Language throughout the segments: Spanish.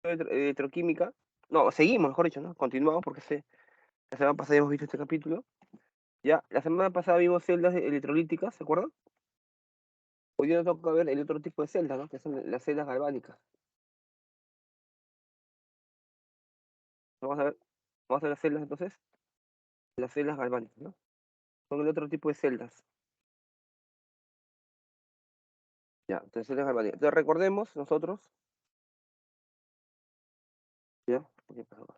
electroquímica. No, seguimos, mejor dicho, ¿no? Continuamos porque la semana pasada hemos visto este capítulo. Ya, la semana pasada vimos celdas electrolíticas, ¿se acuerdan? Hoy día nos toca ver el otro tipo de celdas, ¿no? Que son las celdas galvánicas. Vamos a ver, vamos a ver las celdas entonces, las celdas galvánicas, ¿no? Son el otro tipo de celdas. Ya, entonces celdas galvánicas. Entonces recordemos nosotros, ya, ¿qué pasó acá?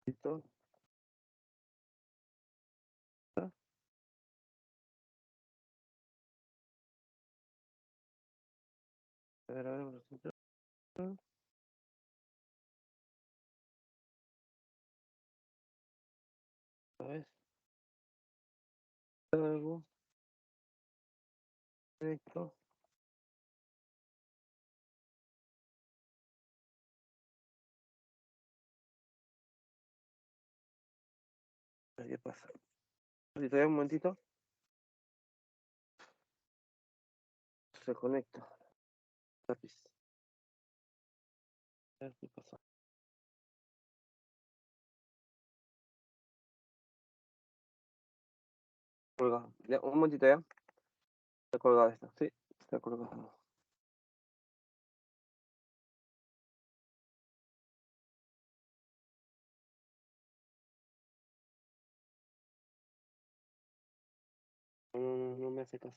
Listo, ya, a ver, vamos a entrar, a ver, algo, esto, a ver qué pasa. Si te da un momentito, se conecta. Lápiz. A ver qué pasa. Colgado. Ya, un momentito ya. Está colgado esto. Sí, está colgado. No, no, no me hace caso.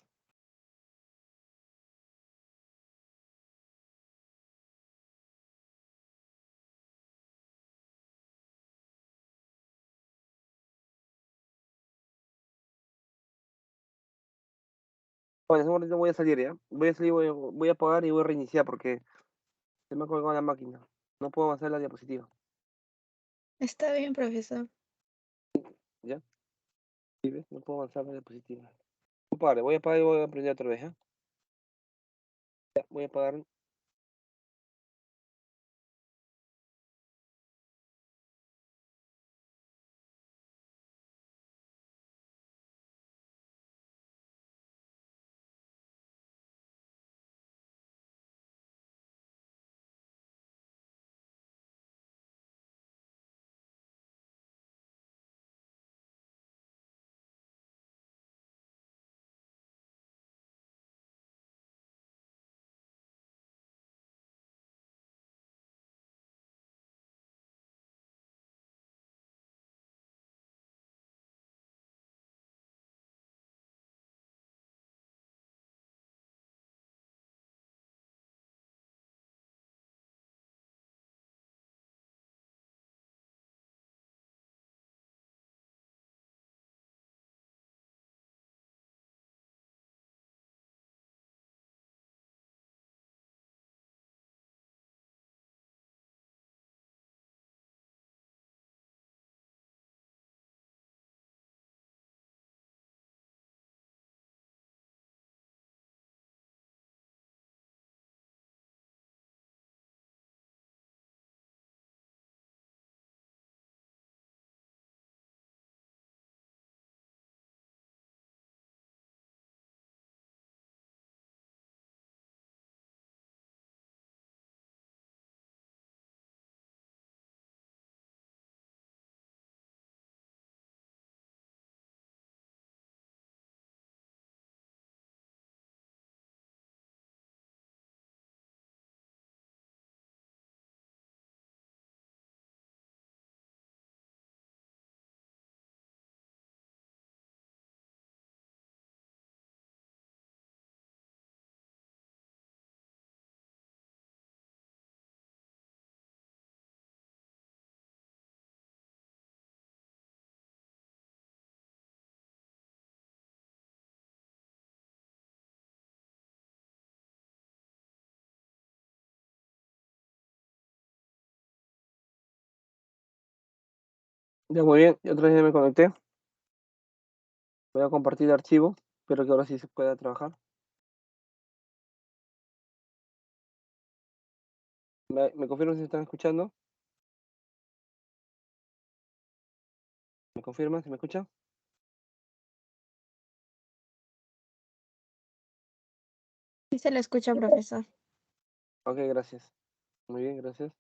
Bueno, en un momento voy a salir ya. Voy a salir, voy a apagar y voy a reiniciar porque se me ha colgado la máquina. No puedo avanzar la diapositiva. Está bien, profesor. ¿Ya? ¿Sí ves? No puedo avanzar la diapositiva. Voy a apagar y voy a prender otra vez, ¿ya? Ya, voy a apagar. Ya, muy bien. Y otra vez ya me conecté. Voy a compartir el archivo. Espero que ahora sí se pueda trabajar. ¿Me confirman si están escuchando? ¿Me confirman si me escuchan? Sí se le escucha, profesor. Ok, gracias. Muy bien, gracias.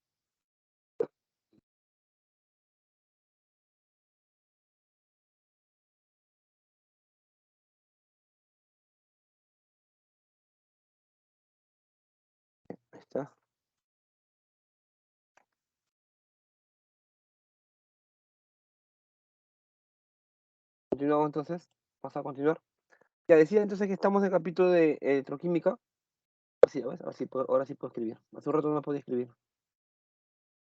Ahí está. Continuamos entonces. Vamos a continuar. Ya decía entonces que estamos en el capítulo de electroquímica. Sí, a ver, ahora sí puedo escribir. Hace un rato no podía escribir.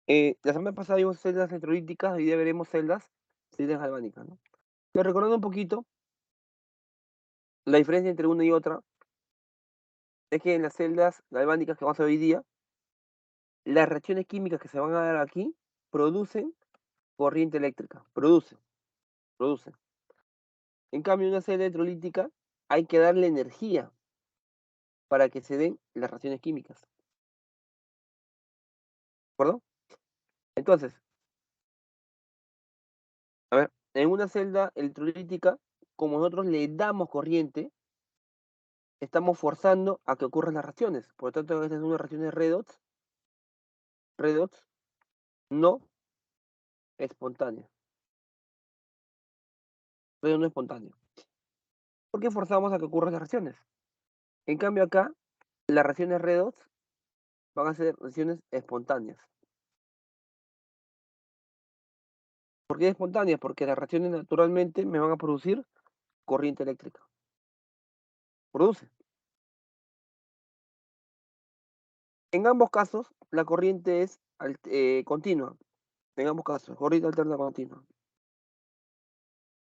La semana pasada vimos celdas electrolíticas, hoy día veremos celdas galvánicas, ¿no? Pero recordando un poquito, la diferencia entre una y otra es que en las celdas galvánicas que vamos a ver hoy día, las reacciones químicas que se van a dar aquí producen corriente eléctrica. Producen. En cambio, en una celda electrolítica hay que darle energía para que se den las reacciones químicas. ¿De acuerdo? Entonces, a ver, en una celda electrolítica, como nosotros le damos corriente, estamos forzando a que ocurran las reacciones. Por lo tanto, estas son unas reacciones redox no espontáneas. Redox no espontáneo. ¿Por qué forzamos a que ocurran las reacciones? En cambio acá, las reacciones redox van a ser reacciones espontáneas. ¿Por qué espontáneas? Porque las reacciones naturalmente me van a producir corriente eléctrica. Produce. En ambos casos, la corriente es continua. En ambos casos, corriente alterna continua.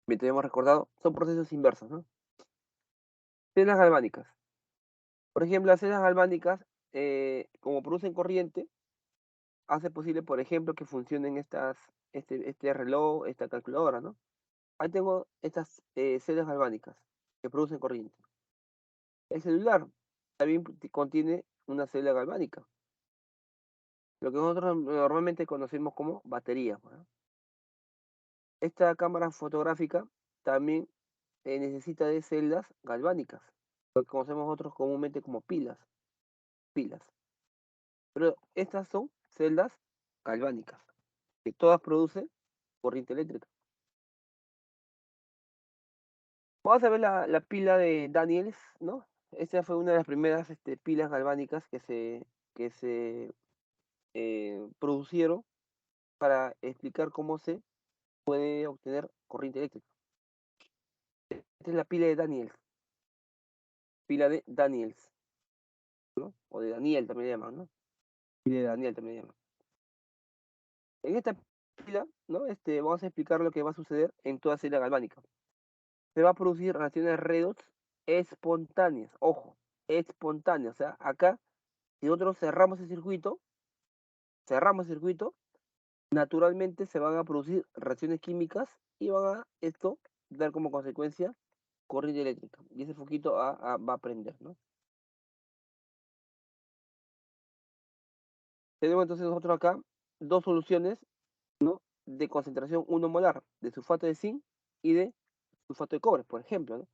Bien, tenemos recordado, son procesos inversos, ¿no? Celdas galvánicas. Por ejemplo, las celdas galvánicas, como producen corriente, hace posible, por ejemplo, que funcionen este reloj, esta calculadora, ¿no? Ahí tengo estas celdas galvánicas que producen corriente. El celular también contiene una célula galvánica, lo que nosotros normalmente conocemos como batería, ¿no? Esta cámara fotográfica también necesita de celdas galvánicas, lo que conocemos nosotros comúnmente como pilas. Pero estas son celdas galvánicas, que todas producen corriente eléctrica. Vamos a ver la pila de Daniels, ¿no? Esta fue una de las primeras pilas galvánicas que se producieron para explicar cómo se puede obtener corriente eléctrica. Esta es la pila de Daniels, ¿no? O de Daniel también le llaman, ¿no? Pila de Daniel también le llaman. En esta pila, ¿no? Vamos a explicar lo que va a suceder en toda celda galvánica. Se va a producir reacciones redox espontáneas, ojo, espontáneas. O sea, acá, si nosotros cerramos el circuito, naturalmente se van a producir reacciones químicas y van a esto dar como consecuencia corriente eléctrica. Y ese foquito va a prender, ¿no? Tenemos entonces nosotros acá dos soluciones, ¿no? De concentración 1 molar de sulfato de zinc y de sulfato de cobre, por ejemplo, ¿no?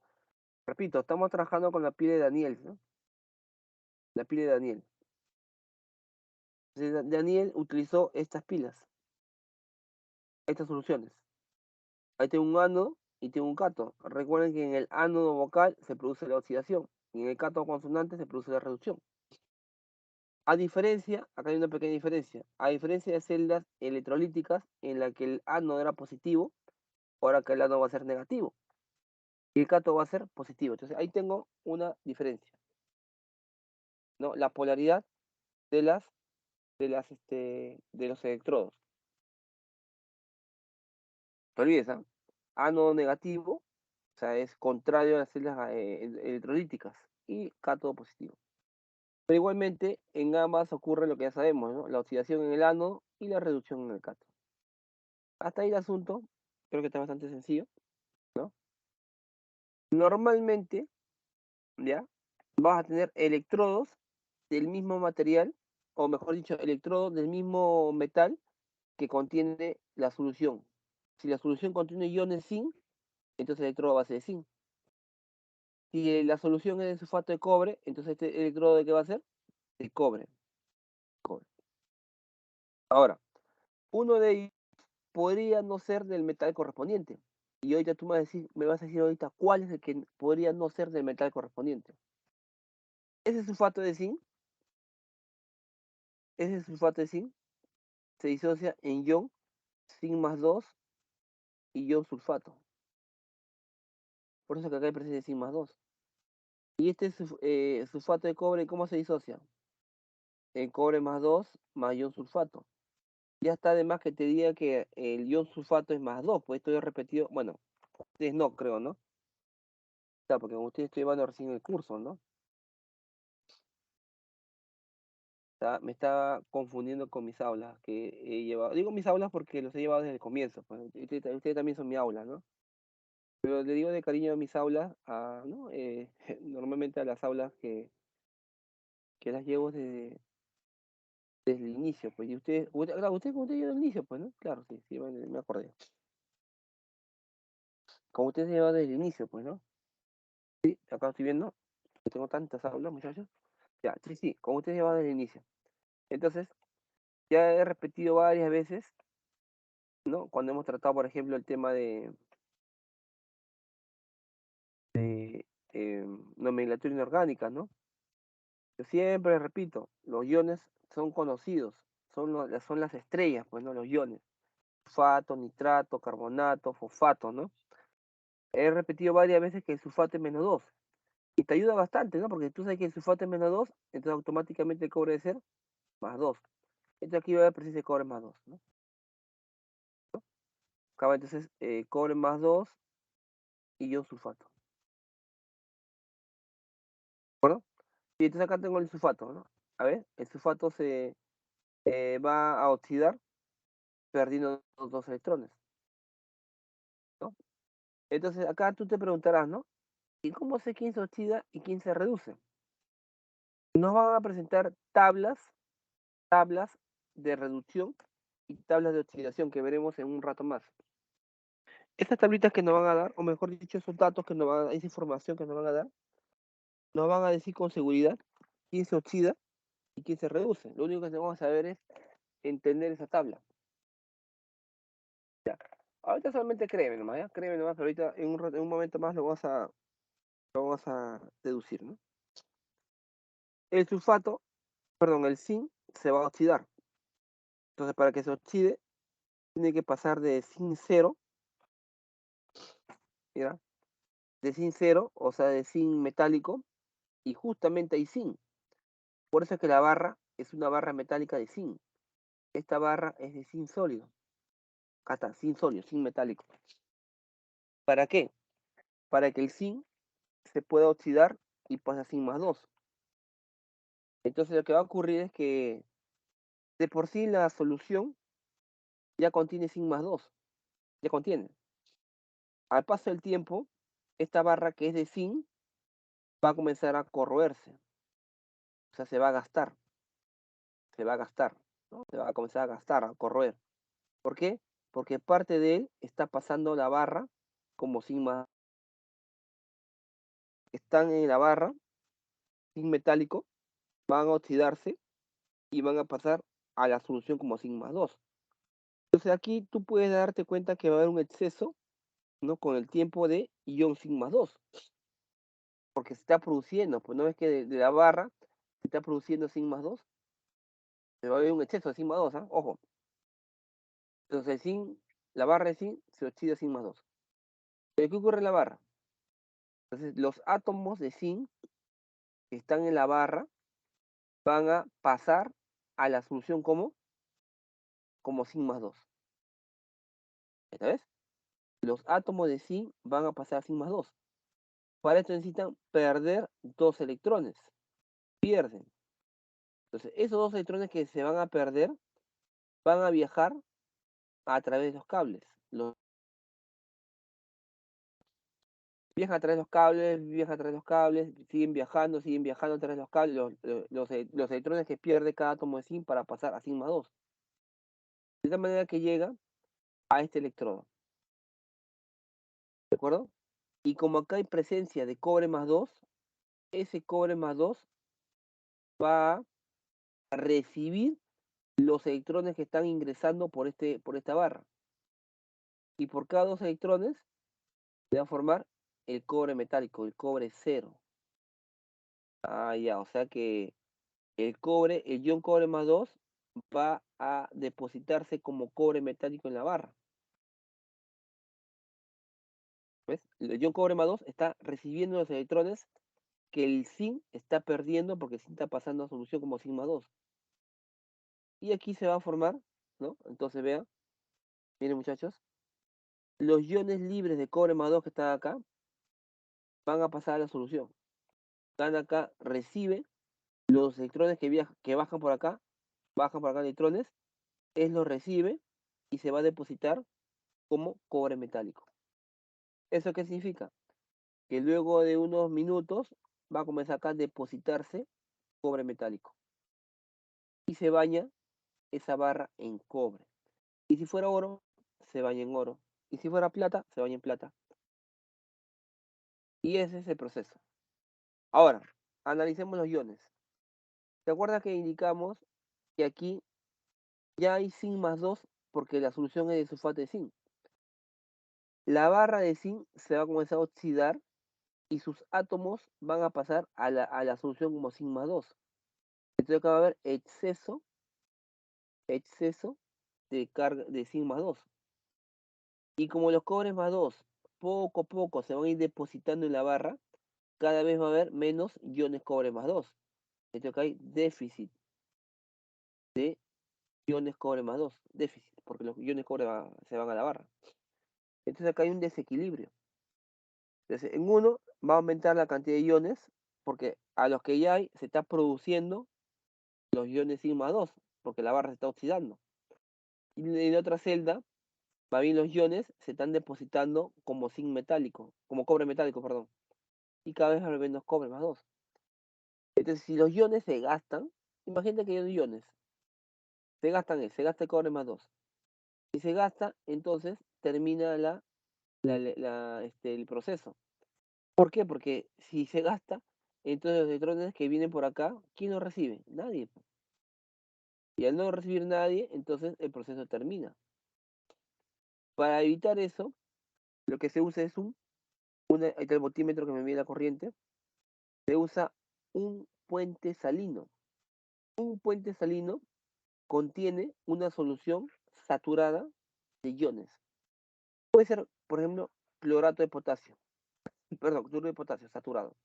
Repito, estamos trabajando con la pila de Daniel, ¿no? La pila de Daniel. Entonces, Daniel utilizó estas pilas, estas soluciones. Ahí tengo un ánodo y tengo un cátodo. Recuerden que en el ánodo vocal se produce la oxidación y en el cátodo consonante se produce la reducción. Acá hay una pequeña diferencia. A diferencia de celdas electrolíticas en la que el ánodo era positivo, ahora que el ánodo va a ser negativo y el cátodo va a ser positivo. Entonces ahí tengo una diferencia, ¿no? La polaridad de los electrodos. No olvides, ¿ah? Ánodo negativo, o sea, es contrario a las celdas electrolíticas y cátodo positivo. Pero igualmente en ambas ocurre lo que ya sabemos, ¿no? La oxidación en el ánodo y la reducción en el cátodo. Hasta ahí el asunto, creo que está bastante sencillo, ¿no? Normalmente, ¿ya? Vas a tener electrodos del mismo material, o mejor dicho, electrodos del mismo metal que contiene la solución. Si la solución contiene iones zinc, entonces el electrodo va a ser de zinc. Si la solución es de sulfato de cobre, entonces este electrodo de qué va a ser? De cobre. Ahora, uno de ellos podría no ser del metal correspondiente. Y ahorita tú me vas a decir ahorita cuál es el que podría no ser del metal correspondiente. Ese sulfato de zinc, ese sulfato de zinc se disocia en ion zinc más 2 y ion sulfato. Por eso que acá hay presencia de zinc más 2. Y este sulfato de cobre, ¿cómo se disocia? En cobre más 2 más ion sulfato. Ya está de más que te diga que el ion sulfato es más 2, pues esto yo he repetido, bueno, ustedes no creo, ¿no? Claro, porque como ustedes estoy llevando recién el curso, ¿no? Me estaba confundiendo con mis aulas que he llevado. Digo mis aulas porque los he llevado desde el comienzo, pues. Ustedes también son mi aula, ¿no? Pero le digo de cariño a mis aulas, ¿no? Normalmente a las aulas que las llevo desde el inicio, pues. Y claro, ustedes como ustedes llevan el inicio, pues, ¿no? Claro, sí, sí, bueno, me acordé. Como ustedes llevan desde el inicio, pues, ¿no? Sí, acá estoy viendo. Tengo tantas aulas, muchachos. Ya, sí, sí, como ustedes llevan desde el inicio. Entonces, ya he repetido varias veces, ¿no? Cuando hemos tratado, por ejemplo, el tema de nomenclatura inorgánica, ¿no? Yo siempre repito, los iones son conocidos, son las estrellas, pues, ¿no? Los iones. Sulfato, nitrato, carbonato, fosfato, ¿no? He repetido varias veces que el sulfato es menos 2. Y te ayuda bastante, ¿no? Porque tú sabes que el sulfato es menos 2, entonces automáticamente el cobre debe ser más 2. Entonces aquí va a haber presencia de cobre más 2, ¿no? Acaba entonces cobre más 2 y ion sulfato. ¿De acuerdo? Y entonces acá tengo el sulfato, ¿no? A ver, el sulfato se va a oxidar perdiendo los 2 electrones, ¿no? Entonces acá tú te preguntarás, ¿no? ¿Y cómo sé quién se oxida y quién se reduce? Nos van a presentar tablas de reducción y tablas de oxidación que veremos en un rato más. Estas tablitas que nos van a dar, o mejor dicho, esos datos que nos van a dar, esa información que nos van a dar, nos van a decir con seguridad quién se oxida y quién se reduce. Lo único que tenemos que saber es entender esa tabla. Ya. Ahorita solamente créeme nomás, ¿ya? Créeme nomás, pero ahorita en un momento más lo vamos a deducir, ¿no? El sulfato, perdón, el zinc se va a oxidar. Entonces, para que se oxide, tiene que pasar de zinc 0, ¿ya? De zinc 0, o sea, de zinc metálico, y justamente hay zinc. Por eso es que la barra es una barra metálica de zinc. Esta barra es de zinc sólido. Acá está, zinc sólido, zinc metálico. ¿Para qué? Para que el zinc se pueda oxidar y pase a zinc más 2. Entonces lo que va a ocurrir es que de por sí la solución ya contiene zinc más 2. Ya contiene. Al paso del tiempo, esta barra que es de zinc va a comenzar a corroerse. O sea, se va a gastar, ¿no? Se va a comenzar a gastar, a corroer. ¿Por qué? Porque parte de él está pasando la barra como zinc más. Están en la barra, zinc metálico, van a oxidarse y van a pasar a la solución como zinc más 2. Entonces aquí tú puedes darte cuenta que va a haber un exceso, ¿no? Con el tiempo de ion zinc más 2, porque se está produciendo, pues no es que de la barra se está produciendo zinc más 2, se va a haber un exceso de zinc más 2, ¿ah? Ojo. Entonces el zinc, la barra de zinc se oxida a zinc más 2. ¿Pero qué ocurre en la barra? Entonces los átomos de zinc que están en la barra van a pasar a la solución como zinc más 2. ¿Esta vez? Los átomos de zinc van a pasar a zinc más 2. Para esto necesitan perder 2 electrones. Pierden. Entonces, esos 2 electrones que se van a perder van a viajar a través de los cables. Viajan a través de los cables, viajan a través de los cables, siguen viajando a través de los cables, los electrones que pierde cada átomo de zinc para pasar a zinc más 2. De tal manera que llega a este electrodo. ¿De acuerdo? Y como acá hay presencia de cobre más 2, ese cobre más 2 va a recibir los electrones que están ingresando por esta barra. Y por cada 2 electrones se va a formar el cobre metálico, el cobre 0. Ah, ya, o sea que el ion cobre más 2 va a depositarse como cobre metálico en la barra. ¿Ves? El ion cobre más 2 está recibiendo los electrones que el zinc está perdiendo porque el zinc está pasando a solución como zinc más 2. Y aquí se va a formar, ¿no? Entonces vean, miren muchachos, los iones libres de cobre más 2 que están acá van a pasar a la solución. Están acá, recibe los electrones que bajan por acá electrones, él los recibe y se va a depositar como cobre metálico. ¿Eso qué significa? Que luego de unos minutos va a comenzar acá a depositarse cobre metálico. Y se baña esa barra en cobre. Y si fuera oro, se baña en oro. Y si fuera plata, se baña en plata. Y ese es el proceso. Ahora, analicemos los iones. ¿Te acuerdas que indicamos que aquí ya hay zinc más 2 porque la solución es de sulfato de zinc? La barra de zinc se va a comenzar a oxidar y sus átomos van a pasar a la solución como zinc más 2. Entonces acá va a haber exceso de carga de zinc más 2. Y como los cobres más 2 poco a poco se van a ir depositando en la barra, cada vez va a haber menos iones cobre más 2. Entonces acá hay déficit de iones cobre más 2. Déficit, porque los iones cobre se van a la barra. Entonces acá hay un desequilibrio. Entonces en uno va a aumentar la cantidad de iones, porque a los que ya hay se está produciendo los iones sigma 2, porque la barra se está oxidando. Y en la otra celda, más bien los iones se están depositando como zinc metálico, como cobre metálico, perdón. Y cada vez va a haber menos cobre más 2. Entonces, si los iones se gastan, imagínate que hay iones, se gasta el cobre más 2. Si se gasta, entonces termina el proceso. ¿Por qué? Porque si se gasta, entonces los electrones que vienen por acá, ¿quién los recibe? Nadie. Y al no recibir nadie, entonces el proceso termina. Para evitar eso, lo que se usa es ahí está el voltímetro que me mide la corriente, se usa un puente salino. Un puente salino contiene una solución saturada de iones. Puede ser, por ejemplo, clorato de potasio, perdón, cloruro de potasio saturado.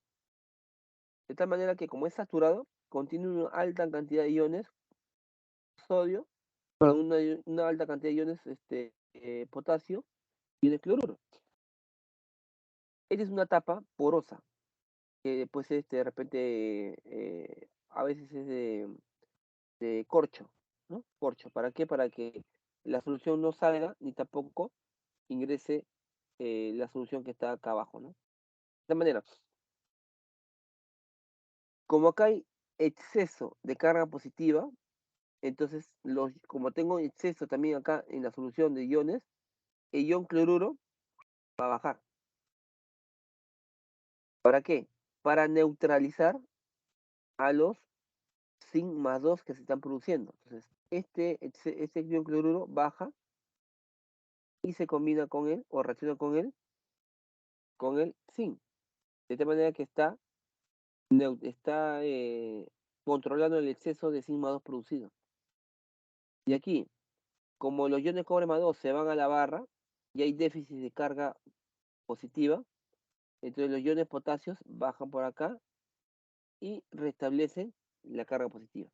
De tal manera que como es saturado, contiene una alta cantidad de iones sodio, perdón, una alta cantidad de iones potasio y iones cloruro. Esta es una tapa porosa, que puede ser de repente, a veces es de corcho, ¿no? Corcho, ¿para qué? Para que la solución no salga ni tampoco ingrese la solución que está acá abajo, ¿no? De esta manera, como acá hay exceso de carga positiva, entonces como tengo exceso también acá en la solución de iones, el ion cloruro va a bajar. ¿Para qué? Para neutralizar a los zinc más 2 que se están produciendo. Entonces, este ion cloruro baja y se combina con él o reacciona con el zinc. De tal manera que está controlando el exceso de zinc más 2 producido. Y aquí, como los iones cobre más 2 se van a la barra y hay déficit de carga positiva, entonces los iones potasios bajan por acá y restablecen la carga positiva.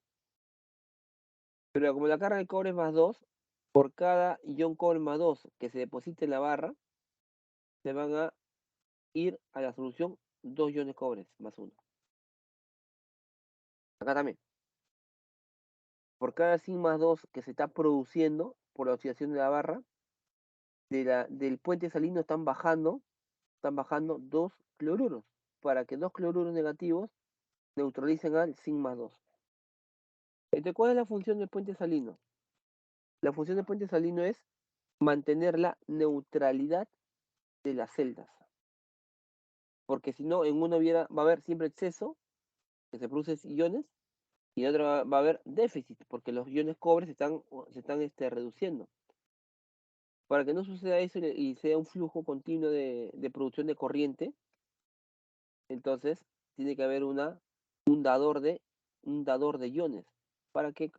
Pero como la carga de cobre es más 2, por cada ion cobre más 2 que se deposite en la barra, se van a ir a la solución 2 iones cobre más 1. Acá también. Por cada zinc más 2 que se está produciendo por la oxidación de la barra, del puente salino están bajando 2 cloruros, para que 2 cloruros negativos neutralicen al zinc más 2. Entonces, ¿cuál es la función del puente salino? La función del puente salino es mantener la neutralidad de las celdas. Porque si no, en uno va a haber siempre exceso, que se producen iones, y en otra va a haber déficit, porque los iones cobre se están reduciendo. Para que no suceda eso y sea un flujo continuo de producción de corriente, entonces tiene que haber un dador de iones para que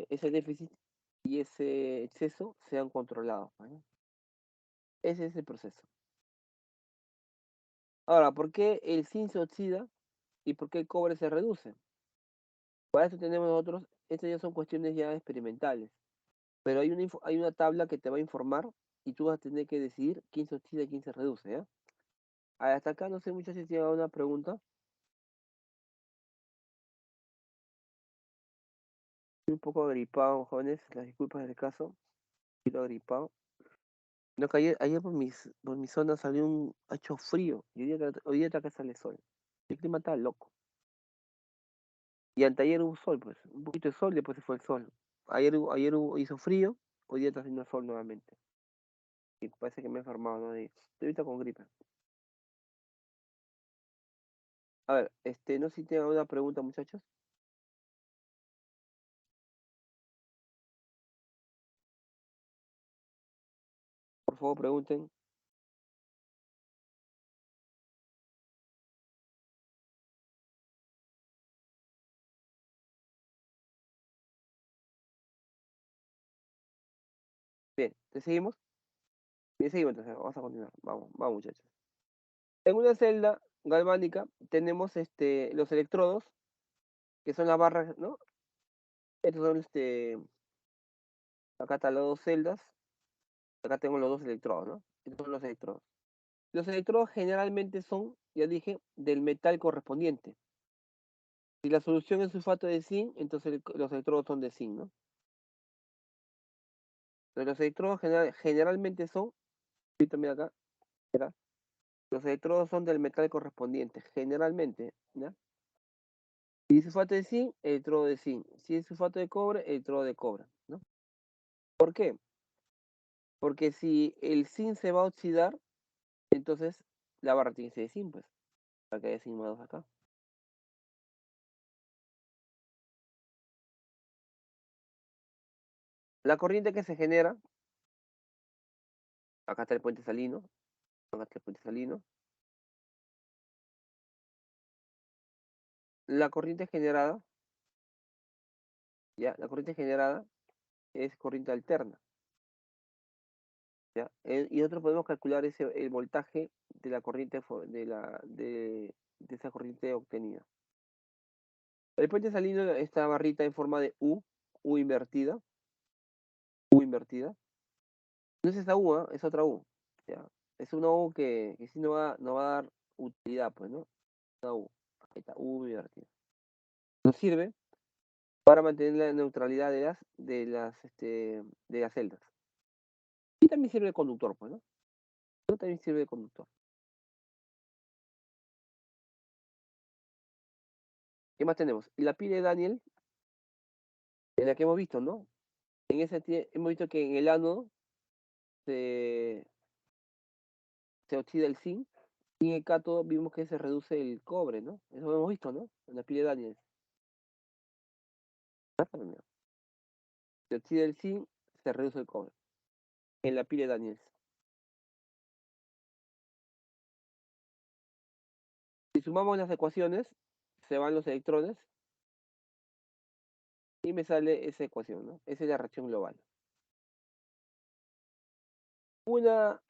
ese déficit y ese exceso sean controlados, ¿vale? Ese es el proceso. Ahora, ¿por qué el zinc se oxida y por qué el cobre se reduce? Para eso tenemos nosotros, estas ya son cuestiones ya experimentales, pero hay una tabla que te va a informar y tú vas a tener que decidir quién se oxida y quién se reduce, ¿ya? Hasta acá no sé muchachos si tienen una pregunta. Estoy un poco agripado, jóvenes, las disculpas del caso, estoy agripado. No, que ayer por mi zona ha hecho frío y hoy día acá sale sol. El clima está loco. Y anteayer hubo sol, pues, un poquito de sol, después se fue el sol. Hizo frío, hoy día está haciendo sol nuevamente. Y parece que me he enfermado, ¿no? Estoy ahorita con gripe. A ver, no sé si tienen alguna pregunta, muchachos. Por favor, pregunten. Bien, ¿te seguimos? Bien, seguimos entonces, vamos a continuar. Vamos, vamos, muchachos. En una celda galvánica tenemos los electrodos, que son las barras, ¿no? Estos son acá están las dos celdas, acá tengo los dos electrodos, ¿no? Estos son los electrodos. Los electrodos generalmente son, ya dije, del metal correspondiente. Si la solución es sulfato de zinc, entonces los electrodos son de zinc, ¿no? Pero los electrodos generalmente son, mira acá, ¿verdad? Los electrodos son del metal correspondiente, generalmente, ¿ya? Si es sulfato de zinc, electrodo de zinc. Si es sulfato de cobre, electrodo de cobre, ¿no? ¿Por qué? Porque si el zinc se va a oxidar, entonces la barra tiene que ser de zinc, pues, para que haya zinc más 2 acá. La corriente que se genera, acá está el puente salino, acá está el puente salino. La corriente generada, ya, la corriente generada es corriente alterna, ¿ya? Y nosotros podemos calcular el voltaje de la corriente de esa corriente obtenida. El puente salino, esta barrita en forma de U invertida, U invertida. No es esa U, ¿ah? Es otra U, ¿ya? Es una U que sí no va a dar utilidad, pues, ¿no? Una U, ahí está, U invertida. Nos sirve para mantener la neutralidad de las celdas. Y también sirve de conductor, pues, ¿no? También sirve de conductor. ¿Qué más tenemos? La pila de Daniel, en la que hemos visto, ¿no? Hemos visto que en el ánodo se oxida el zinc y en el cátodo vimos que se reduce el cobre, ¿no? Eso lo hemos visto, ¿no? En la pila de Daniel. Se oxida el zinc, se reduce el cobre. En la pila de Daniels. Si sumamos las ecuaciones, se van los electrones y me sale esa ecuación, ¿no? Esa es la reacción global. Una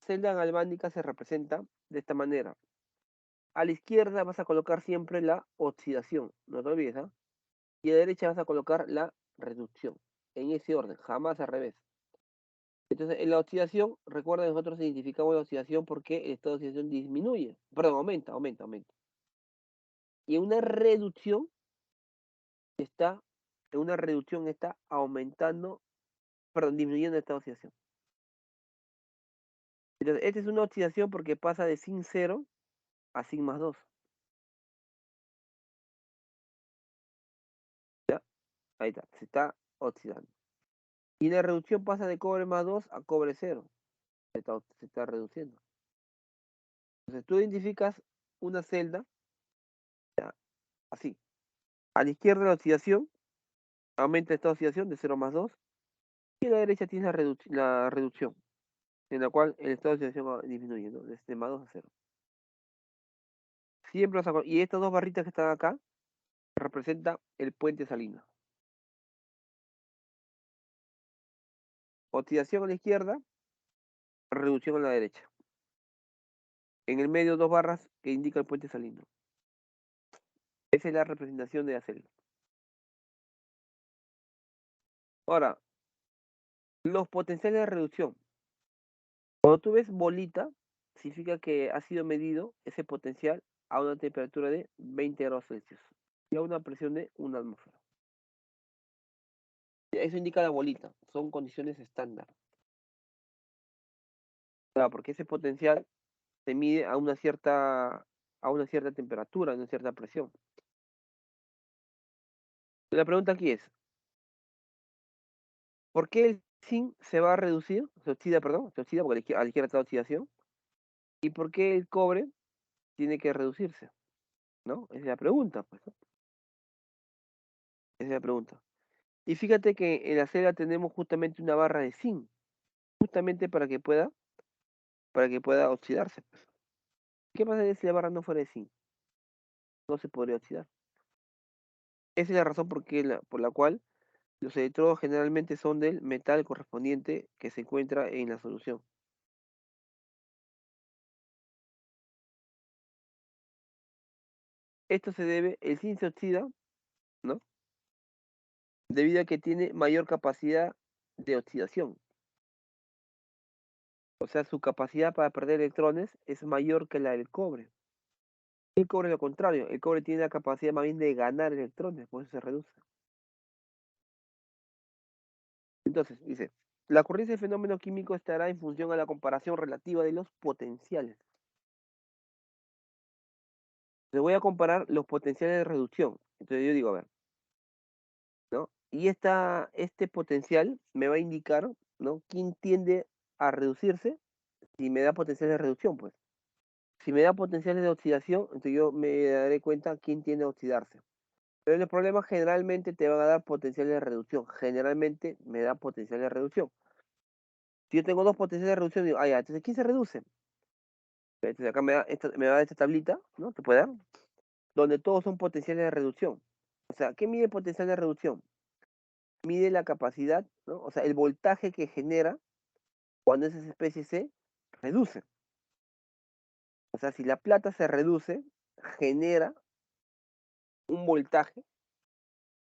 celda galvánica se representa de esta manera. A la izquierda vas a colocar siempre la oxidación, no te olvides, ¿ah? Y a la derecha vas a colocar la reducción, en ese orden, jamás al revés. Entonces, en la oxidación, recuerda que nosotros identificamos la oxidación porque el estado de oxidación disminuye, perdón, aumenta. Y está, en una reducción está aumentando, perdón, disminuyendo el estado de oxidación. Entonces, esta es una oxidación porque pasa de zinc 0 a zinc más 2. ¿Ya? Ahí está, se está oxidando. Y la reducción pasa de cobre más 2 a cobre 0. Se está reduciendo. Entonces tú identificas una celda, ¿ya? así. A la izquierda la oxidación, aumenta esta oxidación de 0 más 2, y a la derecha tienes la reducción, en la cual el estado de oxidación va disminuyendo, desde más 2 a 0. Siempre y estas dos barritas que están acá, representan el puente salino. Oxidación a la izquierda, reducción a la derecha. En el medio dos barras que indica el puente salino. Esa es la representación de la celda. Ahora, los potenciales de reducción. Cuando tú ves bolita, significa que ha sido medido ese potencial a una temperatura de 20 grados Celsius y a una presión de 1 atmósfera. Eso indica la bolita, son condiciones estándar. Claro, porque ese potencial se mide a una cierta temperatura, a una cierta presión. La pregunta aquí es, ¿por qué el zinc se va a reducir? Se oxida, perdón, se oxida porque a la izquierda está la oxidación. ¿Y por qué el cobre tiene que reducirse? ¿No? Esa es la pregunta, pues, ¿no? Esa es la pregunta. Y fíjate que en la celda tenemos justamente una barra de zinc, justamente para que pueda oxidarse, pues. ¿Qué pasaría si la barra no fuera de zinc? No se podría oxidar. Esa es la razón por la cual los electrodos generalmente son del metal correspondiente que se encuentra en la solución. Esto se debe, el zinc se oxida, ¿no? Debido a que tiene mayor capacidad de oxidación. O sea, su capacidad para perder electrones es mayor que la del cobre. El cobre es lo contrario, el cobre tiene la capacidad más bien de ganar electrones, por eso se reduce. Entonces, dice, la ocurrencia del fenómeno químico estará en función a la comparación relativa de los potenciales. Le voy a comparar los potenciales de reducción. Entonces yo digo, a ver, ¿no? Y este potencial me va a indicar, ¿no? ¿Quién tiende a reducirse? Si me da potencial de reducción, pues. Si me da potenciales de oxidación, entonces yo me daré cuenta quién tiende a oxidarse. Pero el problema generalmente te van a dar potenciales de reducción. Generalmente me da potencial de reducción. Si yo tengo dos potenciales de reducción, digo, ah, ya, entonces ¿quién se reduce? Entonces acá me da esta tablita, ¿no? Te puede dar, donde todos son potenciales de reducción. O sea, ¿qué mide el potencial de reducción? Mide la capacidad, ¿no? O sea, el voltaje que genera cuando esa especie se reduce. O sea, si la plata se reduce, genera un voltaje,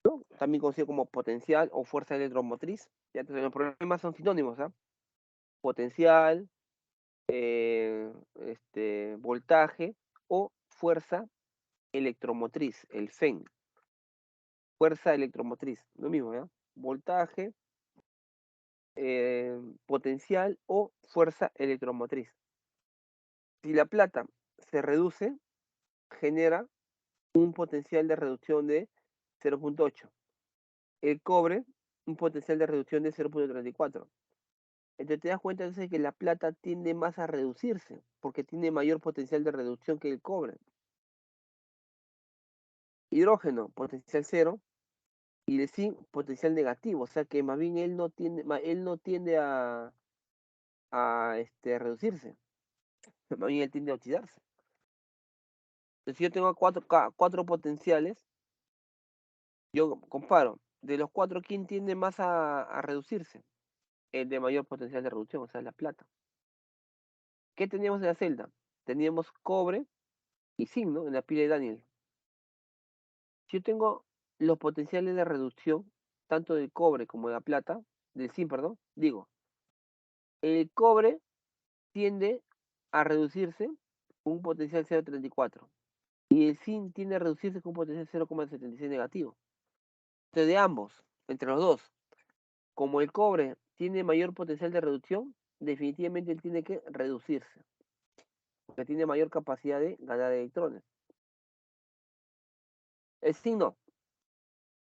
¿no? También conocido como potencial o fuerza electromotriz. Ya, entonces los problemas son sinónimos, ¿ah? Potencial, voltaje o fuerza electromotriz, el FEN. Fuerza electromotriz, lo mismo, ¿ya? Voltaje, potencial o fuerza electromotriz. Si la plata se reduce, genera un potencial de reducción de 0.8. El cobre, un potencial de reducción de 0.34. Entonces te das cuenta entonces que la plata tiende más a reducirse, porque tiene mayor potencial de reducción que el cobre. Hidrógeno, potencial cero, y el zinc, potencial negativo, o sea que más bien él no tiende a reducirse, más bien él tiende a oxidarse. Entonces si yo tengo cuatro potenciales, yo comparo, de los cuatro, ¿quién tiende más a reducirse? El de mayor potencial de reducción, o sea, la plata. ¿Qué teníamos en la celda? Teníamos cobre y zinc, ¿no? En la pila de Daniel. Si yo tengo los potenciales de reducción, tanto del cobre como de la plata, del zinc, perdón, digo, el cobre tiende a reducirse con un potencial 0.34 y el zinc tiende a reducirse con un potencial 0.76 negativo. Entonces, de ambos, entre los dos, como el cobre tiene mayor potencial de reducción, definitivamente él tiene que reducirse, porque tiene mayor capacidad de ganar electrones. El zinc no.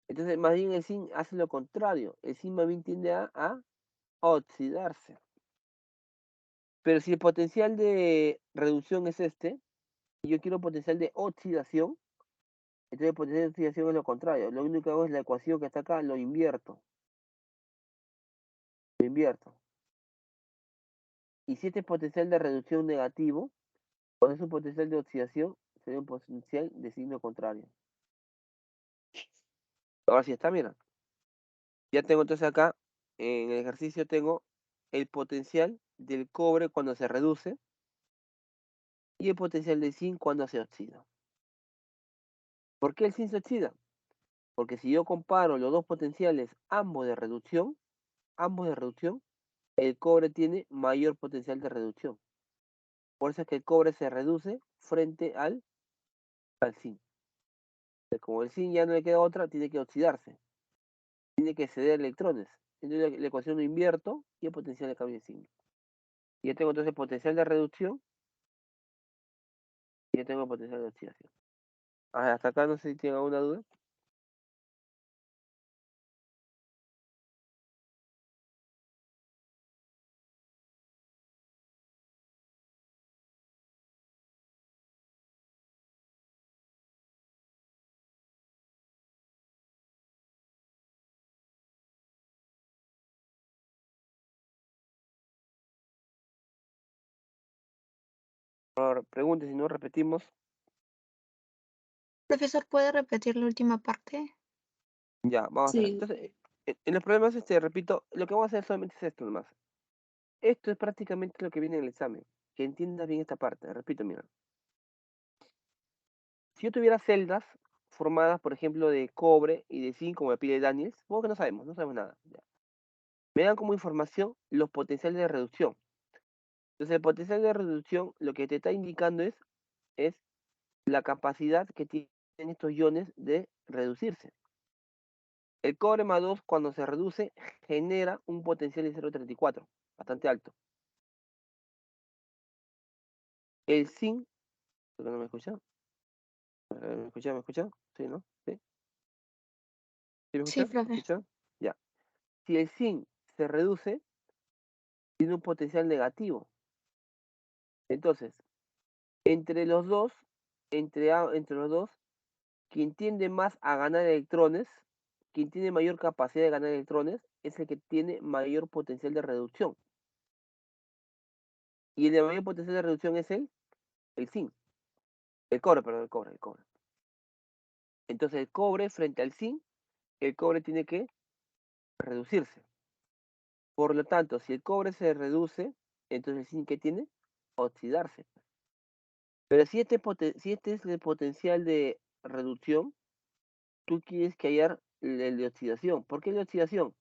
Entonces, más bien el zinc hace lo contrario. El zinc más bien tiende a oxidarse. Pero si el potencial de reducción es este, y yo quiero potencial de oxidación, Entonces el potencial de oxidación es lo contrario. Lo único que hago es la ecuación que está acá, lo invierto. Lo invierto. Y si este es potencial de reducción negativo, cuando es un potencial de oxidación, sería un potencial de signo contrario. Ahora sí está, mira. Ya tengo entonces acá, en el ejercicio tengo el potencial del cobre cuando se reduce y el potencial del zinc cuando se oxida. ¿Por qué el zinc se oxida? Porque si yo comparo los dos potenciales, ambos de reducción, el cobre tiene mayor potencial de reducción. Por eso es que el cobre se reduce frente al zinc. Entonces, como el zinc ya no le queda otra, tiene que oxidarse, tiene que ceder electrones. Entonces la ecuación lo invierto y el potencial de cambio de signo. Y ya tengo entonces potencial de reducción y ya tengo potencial de oxidación. Hasta acá no sé si tienen alguna duda. Ahora pregunte, si no repetimos. Profesor, ¿puede repetir la última parte? Ya, vamos a ver. Sí. Entonces, en los problemas, repito, lo que vamos a hacer solamente es esto nomás. Esto es prácticamente lo que viene en el examen. Que entiendas bien esta parte. Repito, mira. Si yo tuviera celdas formadas, por ejemplo, de cobre y de zinc, como me pide Daniels, supongo que no sabemos nada. Ya. Me dan como información los potenciales de reducción. Entonces, el potencial de reducción lo que te está indicando es la capacidad que tienen estos iones de reducirse. El cobre más 2 cuando se reduce genera un potencial de 0,34, bastante alto. El zinc, ¿por qué no me escucha? ¿Me escucha? ¿Me escucha? Sí, ¿no? ¿Sí? ¿Sí me Sí, escucha? ¿Me profe. escucha? Ya. Si el zinc se reduce, tiene un potencial negativo. Entonces, entre los dos, entre los dos, quien tiende más a ganar electrones, quien tiene mayor capacidad de ganar electrones, es el que tiene mayor potencial de reducción. Y el de mayor potencial de reducción es el zinc. El cobre, perdón, el cobre. Entonces el cobre frente al zinc, el cobre tiene que reducirse. Por lo tanto, si el cobre se reduce, entonces el zinc, ¿qué tiene? Oxidarse. Pero si este es el potencial de reducción, tú quieres que haya el de oxidación. ¿Por qué el de oxidación?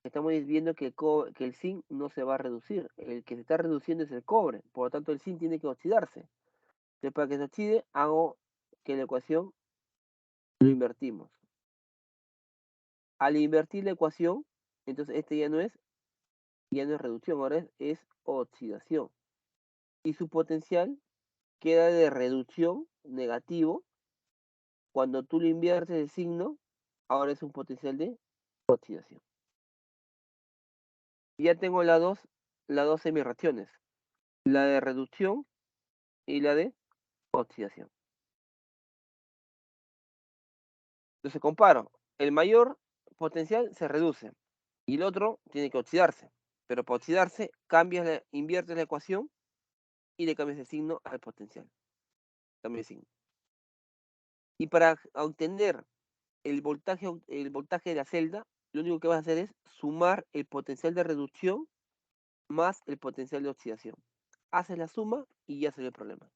Estamos viendo que que el zinc no se va a reducir. El que se está reduciendo es el cobre. Por lo tanto, el zinc tiene que oxidarse. Entonces, para que se oxide, hago que la ecuación lo invertimos. Al invertir la ecuación, entonces este ya no es reducción, ahora es oxidación. Y su potencial queda de reducción negativo. Cuando tú le inviertes el signo, ahora es un potencial de oxidación. Y ya tengo las dos semirreacciones, la de reducción y la de oxidación. Entonces comparo, el mayor potencial se reduce y el otro tiene que oxidarse. Pero para oxidarse, inviertes la ecuación y le cambias el signo al potencial. Cambio de signo. Y para obtener el voltaje de la celda, lo único que vas a hacer es sumar el potencial de reducción más el potencial de oxidación. Haces la suma y ya se ve el problema.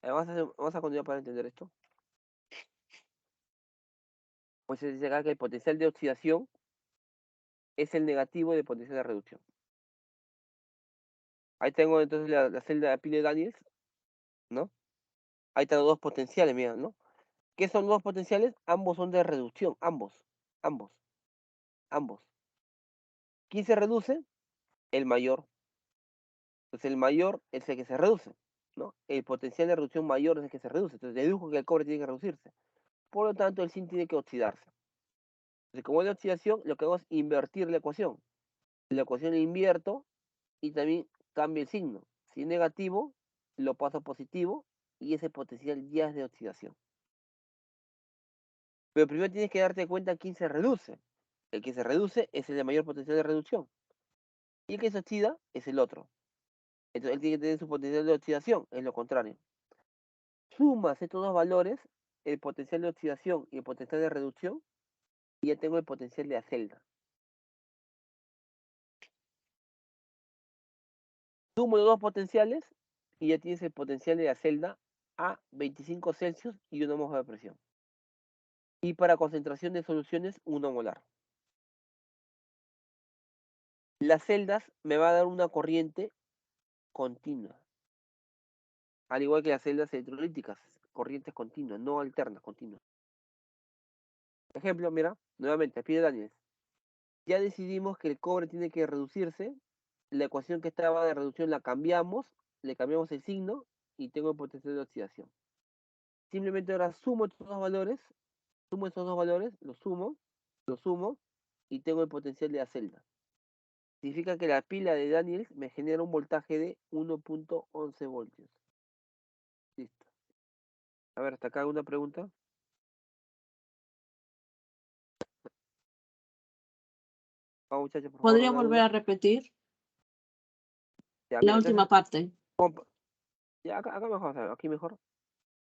Vamos a continuar para entender esto. Pues se dice acá que el potencial de oxidación es el negativo del potencial de reducción. Ahí tengo entonces la celda de Pile-Daniels, ¿no? Ahí están los dos potenciales, mira, ¿no? ¿Qué son los dos potenciales? Ambos son de reducción, ambos, ambos. ¿Quién se reduce? El mayor. Entonces el mayor es el que se reduce, ¿no? El potencial de reducción mayor es el que se reduce. Entonces dedujo que el cobre tiene que reducirse. Por lo tanto, el zinc tiene que oxidarse. Entonces, como es de oxidación, lo que hago es invertir la ecuación. La ecuación la invierto y también cambio el signo. Si es negativo, lo paso a positivo y ese potencial ya es de oxidación. Pero primero tienes que darte cuenta quién se reduce. El que se reduce es el de mayor potencial de reducción. Y el que se oxida es el otro. Entonces él tiene que tener su potencial de oxidación, es lo contrario. Sumas estos dos valores, el potencial de oxidación y el potencial de reducción, y ya tengo el potencial de acelga. Sumo los dos potenciales y ya tienes el potencial de acelga a 25 Celsius y 1 moja de presión. Y para concentración de soluciones, 1 molar. Las celdas me va a dar una corriente continua. Al igual que las celdas electrolíticas, corrientes continuas, no alternas, continuas. Ejemplo, mira, nuevamente, pide Daniels. Ya decidimos que el cobre tiene que reducirse. La ecuación que estaba de reducción la cambiamos, le cambiamos el signo y tengo el potencial de oxidación. Simplemente ahora sumo estos dos valores, lo sumo y tengo el potencial de acelga. Significa que la pila de Daniels me genera un voltaje de 1.11 voltios. Listo. A ver, hasta acá una pregunta. Vamos, muchachos, por favor, ¿Podría una volver duda. a repetir Ya, la mira, última entonces, parte? ya acá mejor, aquí mejor.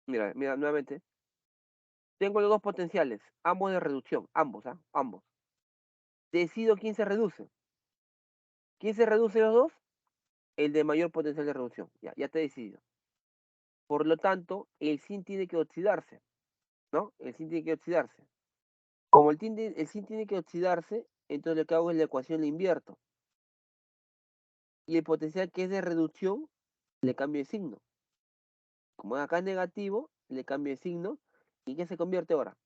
Mira, nuevamente. Tengo los dos potenciales, ambos de reducción, ambos, ¿ah? Ambos. Decido quién se reduce. ¿Quién se reduce los dos? El de mayor potencial de reducción. Ya te he decidido. Por lo tanto, el zinc tiene que oxidarse, ¿no? El zinc tiene que oxidarse. Como el zinc tiene que oxidarse, entonces lo que hago es la ecuación la invierto. Y el potencial que es de reducción, le cambio de signo. Como acá es negativo, le cambio de signo. ¿Y en qué se convierte ahora?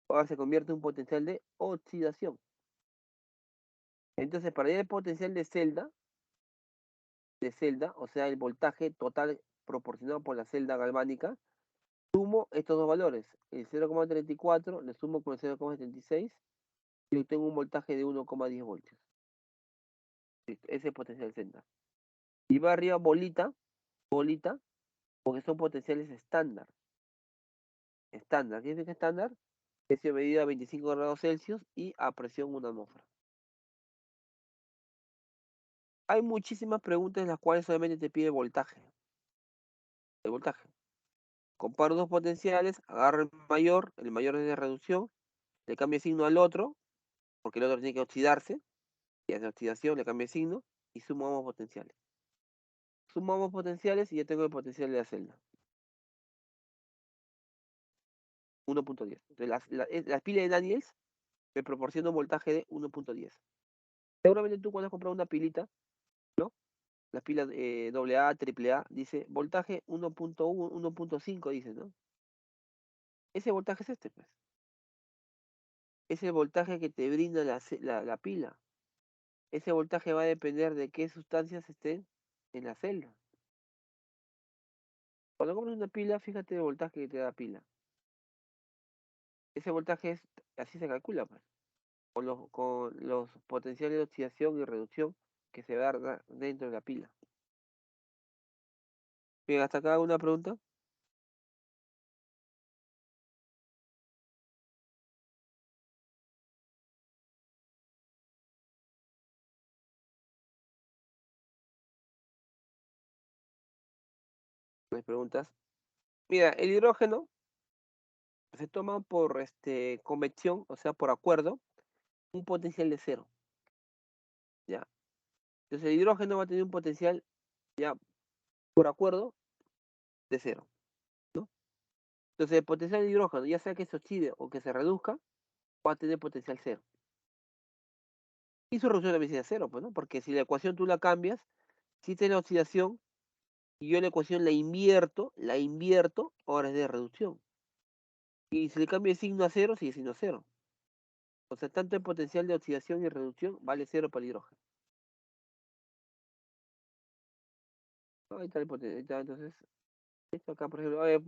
Ahora se convierte en un potencial de oxidación. Entonces, para ir al potencial de celda, o sea, el voltaje total proporcionado por la celda galvánica, sumo estos dos valores, el 0,34 le sumo con el 0,76 y obtengo un voltaje de 1,10 voltios. Listo, ese es el potencial de celda. Y va arriba bolita, porque son potenciales estándar. Estándar, ¿qué significa estándar? Precio medida a 25 grados Celsius y a presión 1 atmósfera. Hay muchísimas preguntas en las cuales solamente te pide voltaje. El voltaje. Comparo dos potenciales, agarro el mayor es de reducción, le cambio el signo al otro, porque el otro tiene que oxidarse, y es de oxidación, le cambio el signo, y sumamos potenciales. Sumamos potenciales y ya tengo el potencial de la celda. 1.10. Entonces la pila de Daniels me proporciona un voltaje de 1.10. Seguramente tú cuando has comprado una pilita, ¿no? La pila AA, AAA, dice voltaje 1.1, 1.5, dice, ¿no? Ese voltaje es este, pues. Es el voltaje que te brinda la pila. Ese voltaje va a depender de qué sustancias estén en la celda. Cuando compras una pila, fíjate el voltaje que te da la pila. Ese voltaje es, así se calcula, pues, con los potenciales de oxidación y reducción que se va a dar dentro de la pila. Bien, hasta acá una pregunta. ¿No hay preguntas? Mira, el hidrógeno se toma por convección, o sea, por acuerdo, un potencial de cero. ¿Ya? Entonces el hidrógeno va a tener un potencial, ya, por acuerdo, de cero. ¿No? Entonces el potencial de hidrógeno, ya sea que se oxide o que se reduzca, va a tener potencial cero. Y su reducción también sería cero, pues, ¿no? Porque si la ecuación tú la cambias, si tiene oxidación, y yo la ecuación la invierto, ahora es de reducción. Y si le cambio el signo a cero, sigue siendo cero. O sea, tanto el potencial de oxidación y reducción vale cero para el hidrógeno. Ahí está el potencial. Entonces, esto acá, por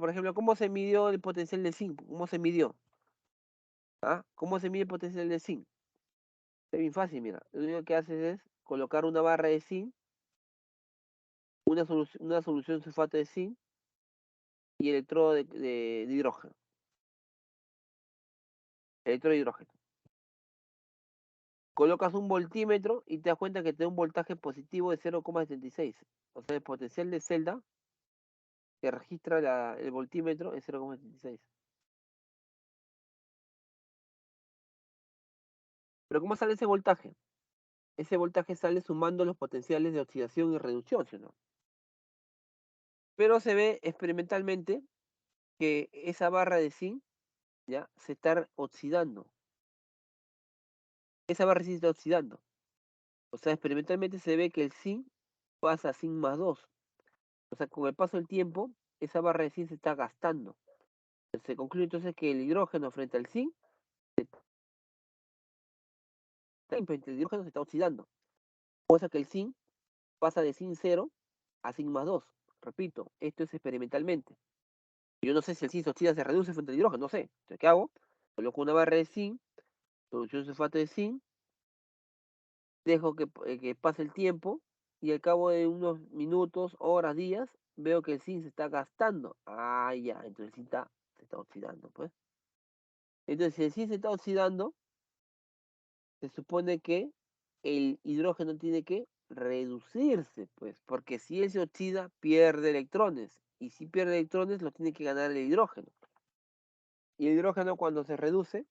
ejemplo, ¿cómo se midió el potencial de zinc? ¿Cómo se midió? ¿Ah? ¿Cómo se mide el potencial de zinc? Es bien fácil, mira. Lo único que haces es colocar una barra de zinc una solución sulfato de zinc y electrodo de hidrógeno. Electrodo de hidrógeno. Colocas un voltímetro y te das cuenta que te da un voltaje positivo de 0,76. O sea, el potencial de celda que registra el voltímetro es 0,76. Pero ¿cómo sale ese voltaje? Ese voltaje sale sumando los potenciales de oxidación y reducción, ¿sí o no? Pero se ve experimentalmente que esa barra de zinc ya se está oxidando. Esa barra de zinc se está oxidando. O sea, experimentalmente se ve que el zinc pasa a zinc más 2. O sea, con el paso del tiempo, esa barra de zinc se está gastando. Se concluye entonces que el hidrógeno frente al zinc, el hidrógeno se está oxidando. O sea que el zinc pasa de zinc 0 a zinc más 2. Repito, esto es experimentalmente. Yo no sé si el zinc se oxida, se reduce frente al hidrógeno, no sé. Entonces, ¿qué hago? Coloco una barra de zinc, solución sulfato de zinc, dejo que pase el tiempo y al cabo de unos minutos, horas, días, veo que el zinc se está gastando. Ah, ya, entonces el zinc se está oxidando, pues. Entonces, si el zinc se está oxidando, se supone que el hidrógeno tiene que reducirse, pues, porque si él se oxida, pierde electrones. Y si pierde electrones, lo tiene que ganar el hidrógeno. Y el hidrógeno cuando se reduce,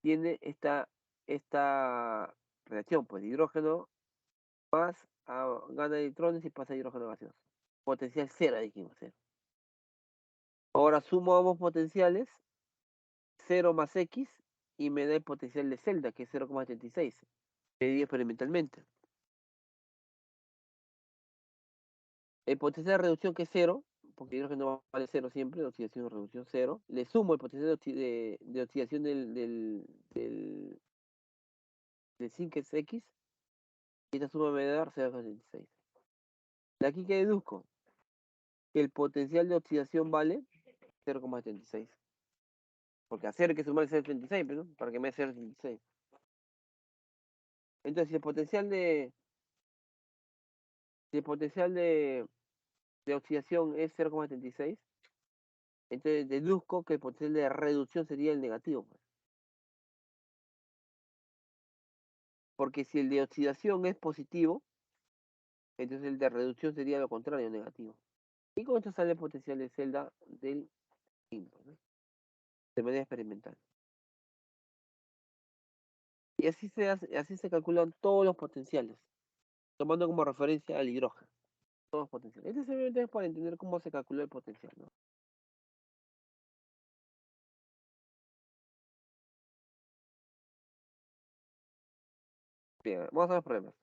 tiene esta reacción, pues, hidrógeno más gana electrones y pasa a hidrógeno gaseoso. Potencial cero, dijimos, cero. Ahora sumo ambos potenciales, 0 más X, y me da el potencial de celda, que es 0,76. Medí experimentalmente. El potencial de reducción, que es cero, porque el hidrógeno vale cero siempre, de oxidación o reducción cero. Le sumo el potencial de oxidación del zinc, que es X, y esta suma me da 0,76. De aquí que deduzco que el potencial de oxidación vale 0,76. Porque a 0 hay que sumar el 0,76, ¿no? Para que me dé 0,76. Entonces, si el potencial de oxidación es 0,76, entonces deduzco que el potencial de reducción sería el negativo, pues. Porque si el de oxidación es positivo, entonces el de reducción sería lo contrario, negativo. Y con esto sale el potencial de celda del quinto, ¿no? De manera experimental. Y así se calculan todos los potenciales, tomando como referencia al hidrógeno. Todos los potenciales. Este simplemente es para entender cómo se calcula el potencial, ¿no? Bien, vamos a los problemas.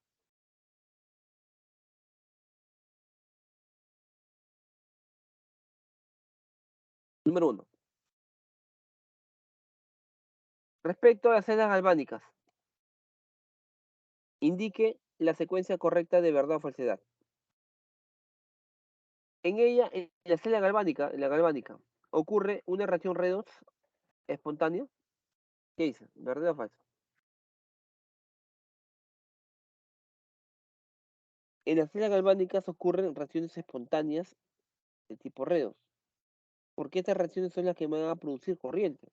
Número uno. Respecto a las celdas galvánicas, indique la secuencia correcta de verdad o falsedad. En ella, en la celda galvánica, en la galvánica, ocurre una reacción redox espontánea. ¿Qué dice? ¿Verdad o falso? En las celdas galvánicas ocurren reacciones espontáneas de tipo redox, porque estas reacciones son las que van a producir corriente.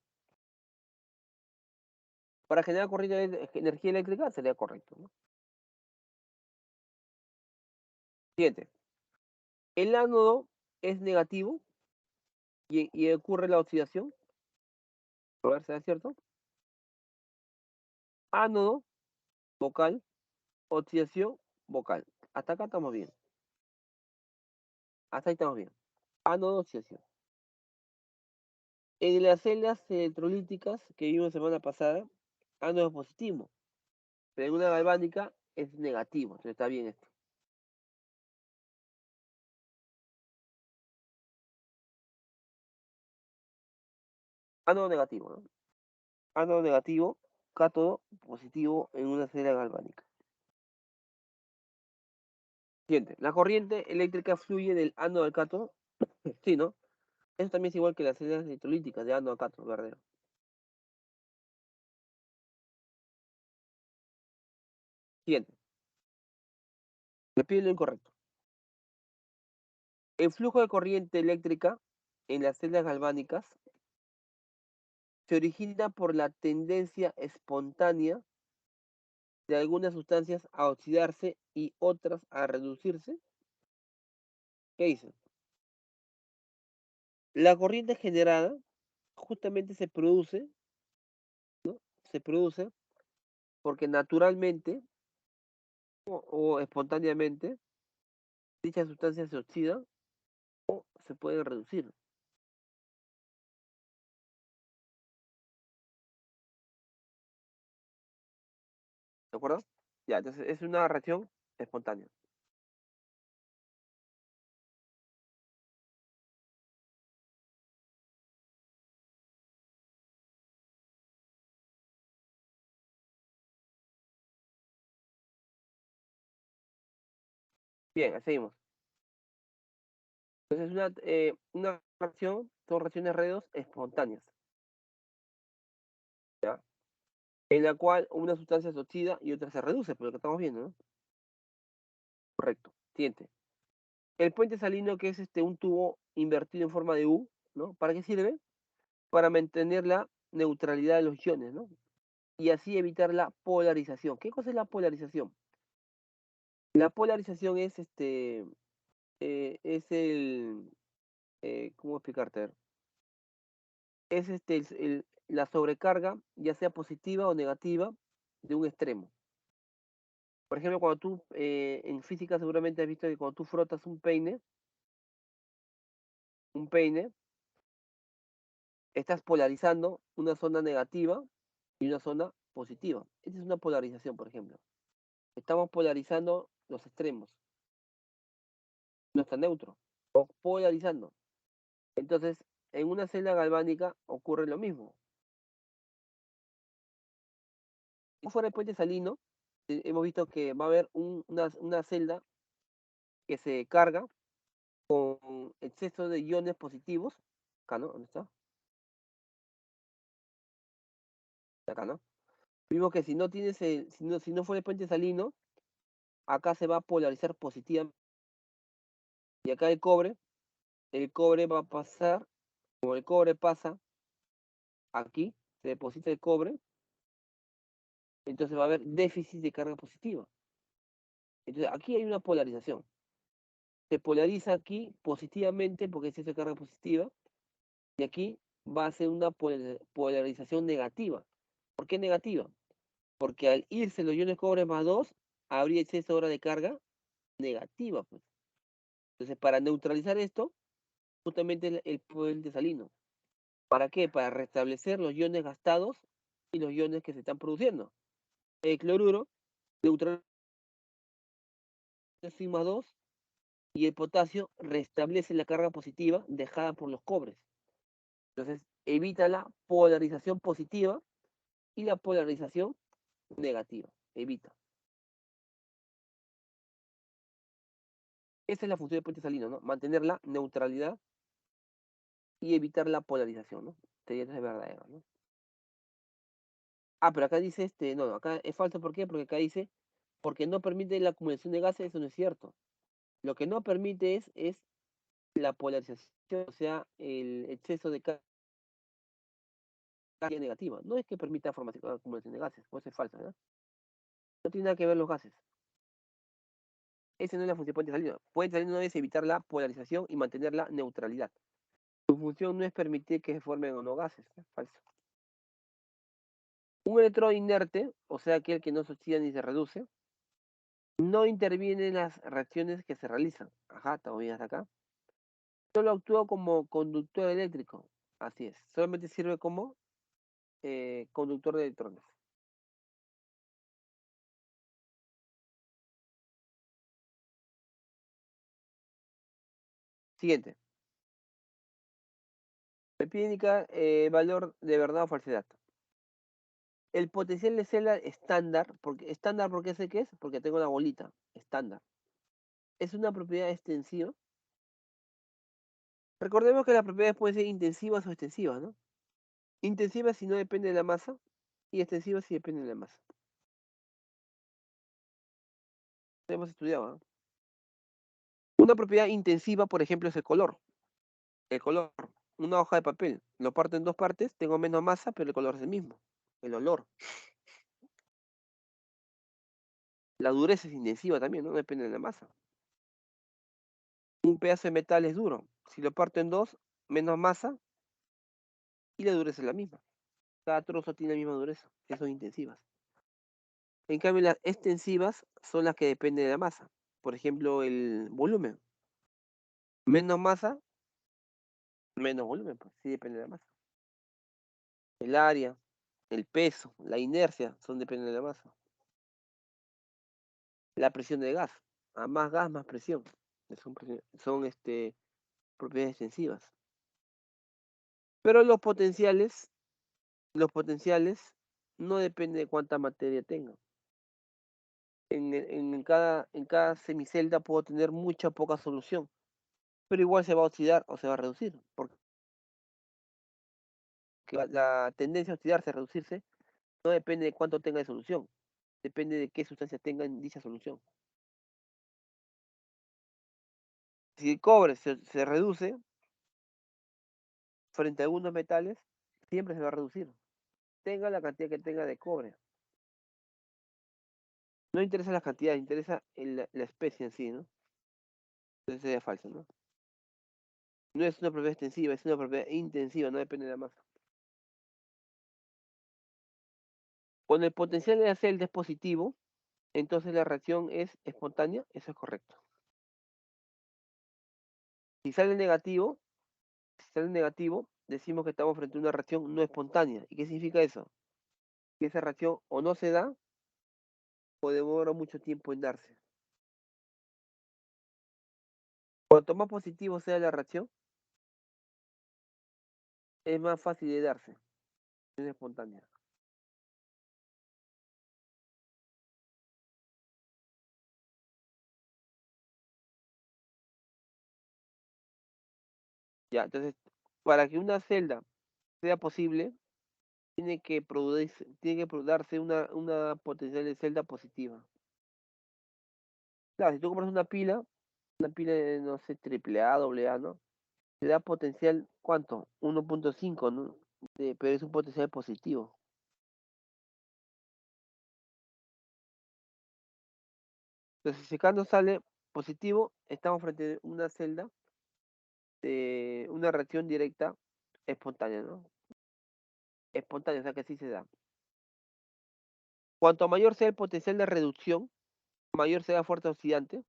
Para generar corriente de energía eléctrica sería correcto, ¿no? Siguiente. El ánodo es negativo y ocurre la oxidación. A ver, ¿será cierto? Ánodo, vocal, oxidación, vocal. Hasta acá estamos bien. Hasta ahí estamos bien. Ánodo, oxidación. En las celdas electrolíticas que vimos la semana pasada, ánodo es positivo, pero en una galvánica es negativo. Entonces está bien esto. Ánodo negativo, ¿no? Ánodo negativo, cátodo positivo en una celda galvánica. Siguiente. La corriente eléctrica fluye del ánodo al cátodo. Sí, ¿no? Eso también es igual que las celdas electrolíticas de ánodo a cátodo, verdadero. Siguiente. Me pide lo incorrecto. El flujo de corriente eléctrica en las celdas galvánicas se origina por la tendencia espontánea de algunas sustancias a oxidarse y otras a reducirse. ¿Qué dice? La corriente generada justamente se produce, ¿no? Se produce porque naturalmente o espontáneamente dichas sustancias se oxidan o se pueden reducir. ¿De acuerdo? Ya, entonces es una reacción espontánea. Bien, seguimos. Entonces una reacción, son reacciones redos espontáneas, ¿ya? En la cual una sustancia se oxida y otra se reduce, por lo que estamos viendo, ¿no? Correcto. Siguiente. El puente salino, que es un tubo invertido en forma de U, ¿no? ¿Para qué sirve? Para mantener la neutralidad de los iones, ¿no? Y así evitar la polarización. ¿Qué cosa es la polarización? La polarización es ¿cómo explicarte? A ver. Es la sobrecarga, ya sea positiva o negativa, de un extremo. Por ejemplo, cuando tú, en física seguramente has visto que cuando tú frotas un peine, estás polarizando una zona negativa y una zona positiva. Esta es una polarización, por ejemplo. Estamos polarizando los extremos, no está neutro, o polarizando. Entonces, en una celda galvánica ocurre lo mismo. Si fuera el puente salino, hemos visto que va a haber una celda que se carga con exceso de iones positivos. Acá, ¿no? ¿Dónde está? Acá, ¿no? Vimos que si no tienes si no fuera el puente salino, acá se va a polarizar positivamente. Y acá el cobre va a pasar, como el cobre pasa aquí, se deposita el cobre, entonces va a haber déficit de carga positiva. Entonces aquí hay una polarización. Se polariza aquí positivamente porque es esa carga positiva, y aquí va a ser una polarización negativa. ¿Por qué negativa? Porque al irse los iones cobre más 2 habría exceso ahora de carga negativa, pues. Entonces, para neutralizar esto, justamente el puente salino. ¿Para qué? Para restablecer los iones gastados y los iones que se están produciendo. El cloruro neutraliza sigma 2 y el potasio restablece la carga positiva dejada por los cobres. Entonces, evita la polarización positiva y la polarización negativa. Evita. Esa es la función del puente salino, ¿no? Mantener la neutralidad y evitar la polarización, ¿no? Sería entonces verdadero, ¿no? Ah, pero acá dice no, acá es falso, ¿por qué? Porque acá dice, porque no permite la acumulación de gases, eso no es cierto. Lo que no permite es la polarización, o sea, el exceso de carga negativa. No es que permita formación, acumulación de gases, pues es falso, ¿no? No tiene nada que ver los gases. Esa no es la función de puente salino. Puente salino no es evitar la polarización y mantener la neutralidad. Su función no es permitir que se formen o no gases, ¿no? Falso. Un electrodo inerte, o sea, aquel que no se oxida ni se reduce, no interviene en las reacciones que se realizan. Ajá, estamos bien hasta acá. Solo actúa como conductor eléctrico. Así es. Solamente sirve como conductor de electrones. Siguiente. Me pide indicar valor de verdad o falsedad. El potencial de celda estándar, ¿por qué sé qué es? Porque tengo la bolita, estándar. Es una propiedad extensiva. Recordemos que las propiedades pueden ser intensivas o extensivas, ¿no? Intensivas si no depende de la masa y extensivas si depende de la masa. Lo hemos estudiado, ¿no? Una propiedad intensiva, por ejemplo, es el color. El color, una hoja de papel, lo parto en dos partes, tengo menos masa, pero el color es el mismo. El olor. La dureza es intensiva también, ¿no? Depende de la masa. Un pedazo de metal es duro. Si lo parto en dos, menos masa y la dureza es la misma. Cada trozo tiene la misma dureza, que son intensivas. En cambio, las extensivas son las que dependen de la masa. Por ejemplo, el volumen. Menos masa, menos volumen, pues sí depende de la masa. El área, el peso, la inercia, son dependen de la masa. La presión de gas. A más gas, más presión. Son propiedades extensivas. Pero los potenciales no dependen de cuánta materia tenga. En cada semicelda puedo tener mucha poca solución, pero igual se va a oxidar o se va a reducir, porque la tendencia a oxidarse, a reducirse, no depende de cuánto tenga de solución, depende de qué sustancia tenga en dicha solución. Si el cobre se reduce frente a algunos metales, siempre se va a reducir, tenga la cantidad que tenga de cobre. No interesa la cantidad, interesa la especie en sí, ¿no? Entonces sería falso, ¿no? No es una propiedad extensiva, es una propiedad intensiva, no depende de la masa. Cuando el potencial de la celda es positivo, entonces la reacción es espontánea, eso es correcto. Si sale negativo, decimos que estamos frente a una reacción no espontánea. ¿Y qué significa eso? Que esa reacción o no se da o demora mucho tiempo en darse. Cuanto más positivo sea la reacción, es más fácil de darse, es espontánea. Ya, entonces, para que una celda sea posible, tiene que darse una potencial de celda positiva. Claro, si tú compras una pila de, no sé, triple A, doble A, ¿no? Te da potencial, ¿cuánto? 1.5, ¿no? Pero es un potencial positivo. Entonces, si acá nos sale positivo, estamos frente a una celda de una reacción directa espontánea, ¿no? Espontánea, o sea que sí se da. Cuanto mayor sea el potencial de reducción, mayor sea la fuerza oxidante.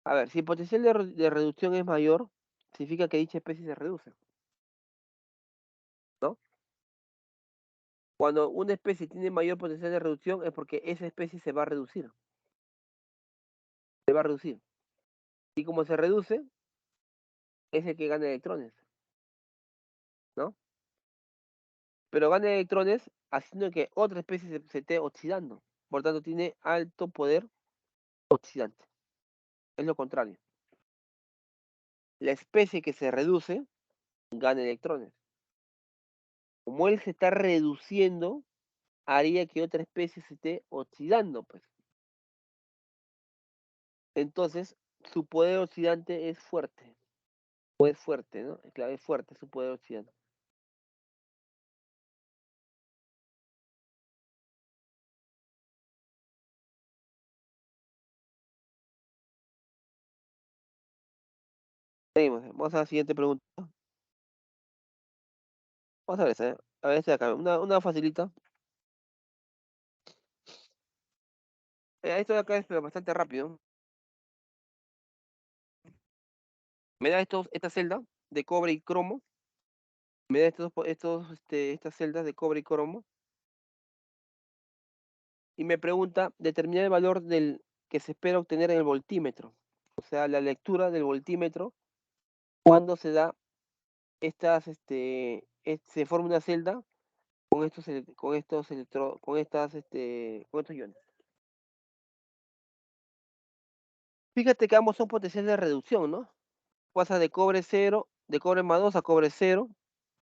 A ver, si el potencial de reducción es mayor, significa que dicha especie se reduce, ¿no? Cuando una especie tiene mayor potencial de reducción es porque esa especie se va a reducir. Se va a reducir. Y como se reduce, es el que gana electrones, ¿no? Pero gana electrones haciendo que otra especie se esté oxidando. Por tanto, tiene alto poder oxidante. Es lo contrario. La especie que se reduce gana electrones. Como él se está reduciendo, haría que otra especie se esté oxidando, pues. Entonces, su poder oxidante es fuerte. O es fuerte, ¿no? Claro, es fuerte su poder oxidante. Seguimos. Vamos a la siguiente pregunta. Vamos a ver esa, ¿eh? A ver esta de acá. Una facilita. Esto de acá es pero bastante rápido. Me da esta celda de cobre y cromo. Me da estas celdas de cobre y cromo. Y me pregunta determinar el valor del que se espera obtener en el voltímetro. O sea, la lectura del voltímetro cuando se da se forma una celda con estos iones. Fíjate que ambos son potenciales de reducción, ¿no? Pasa de cobre 0, de cobre más 2 a cobre 0,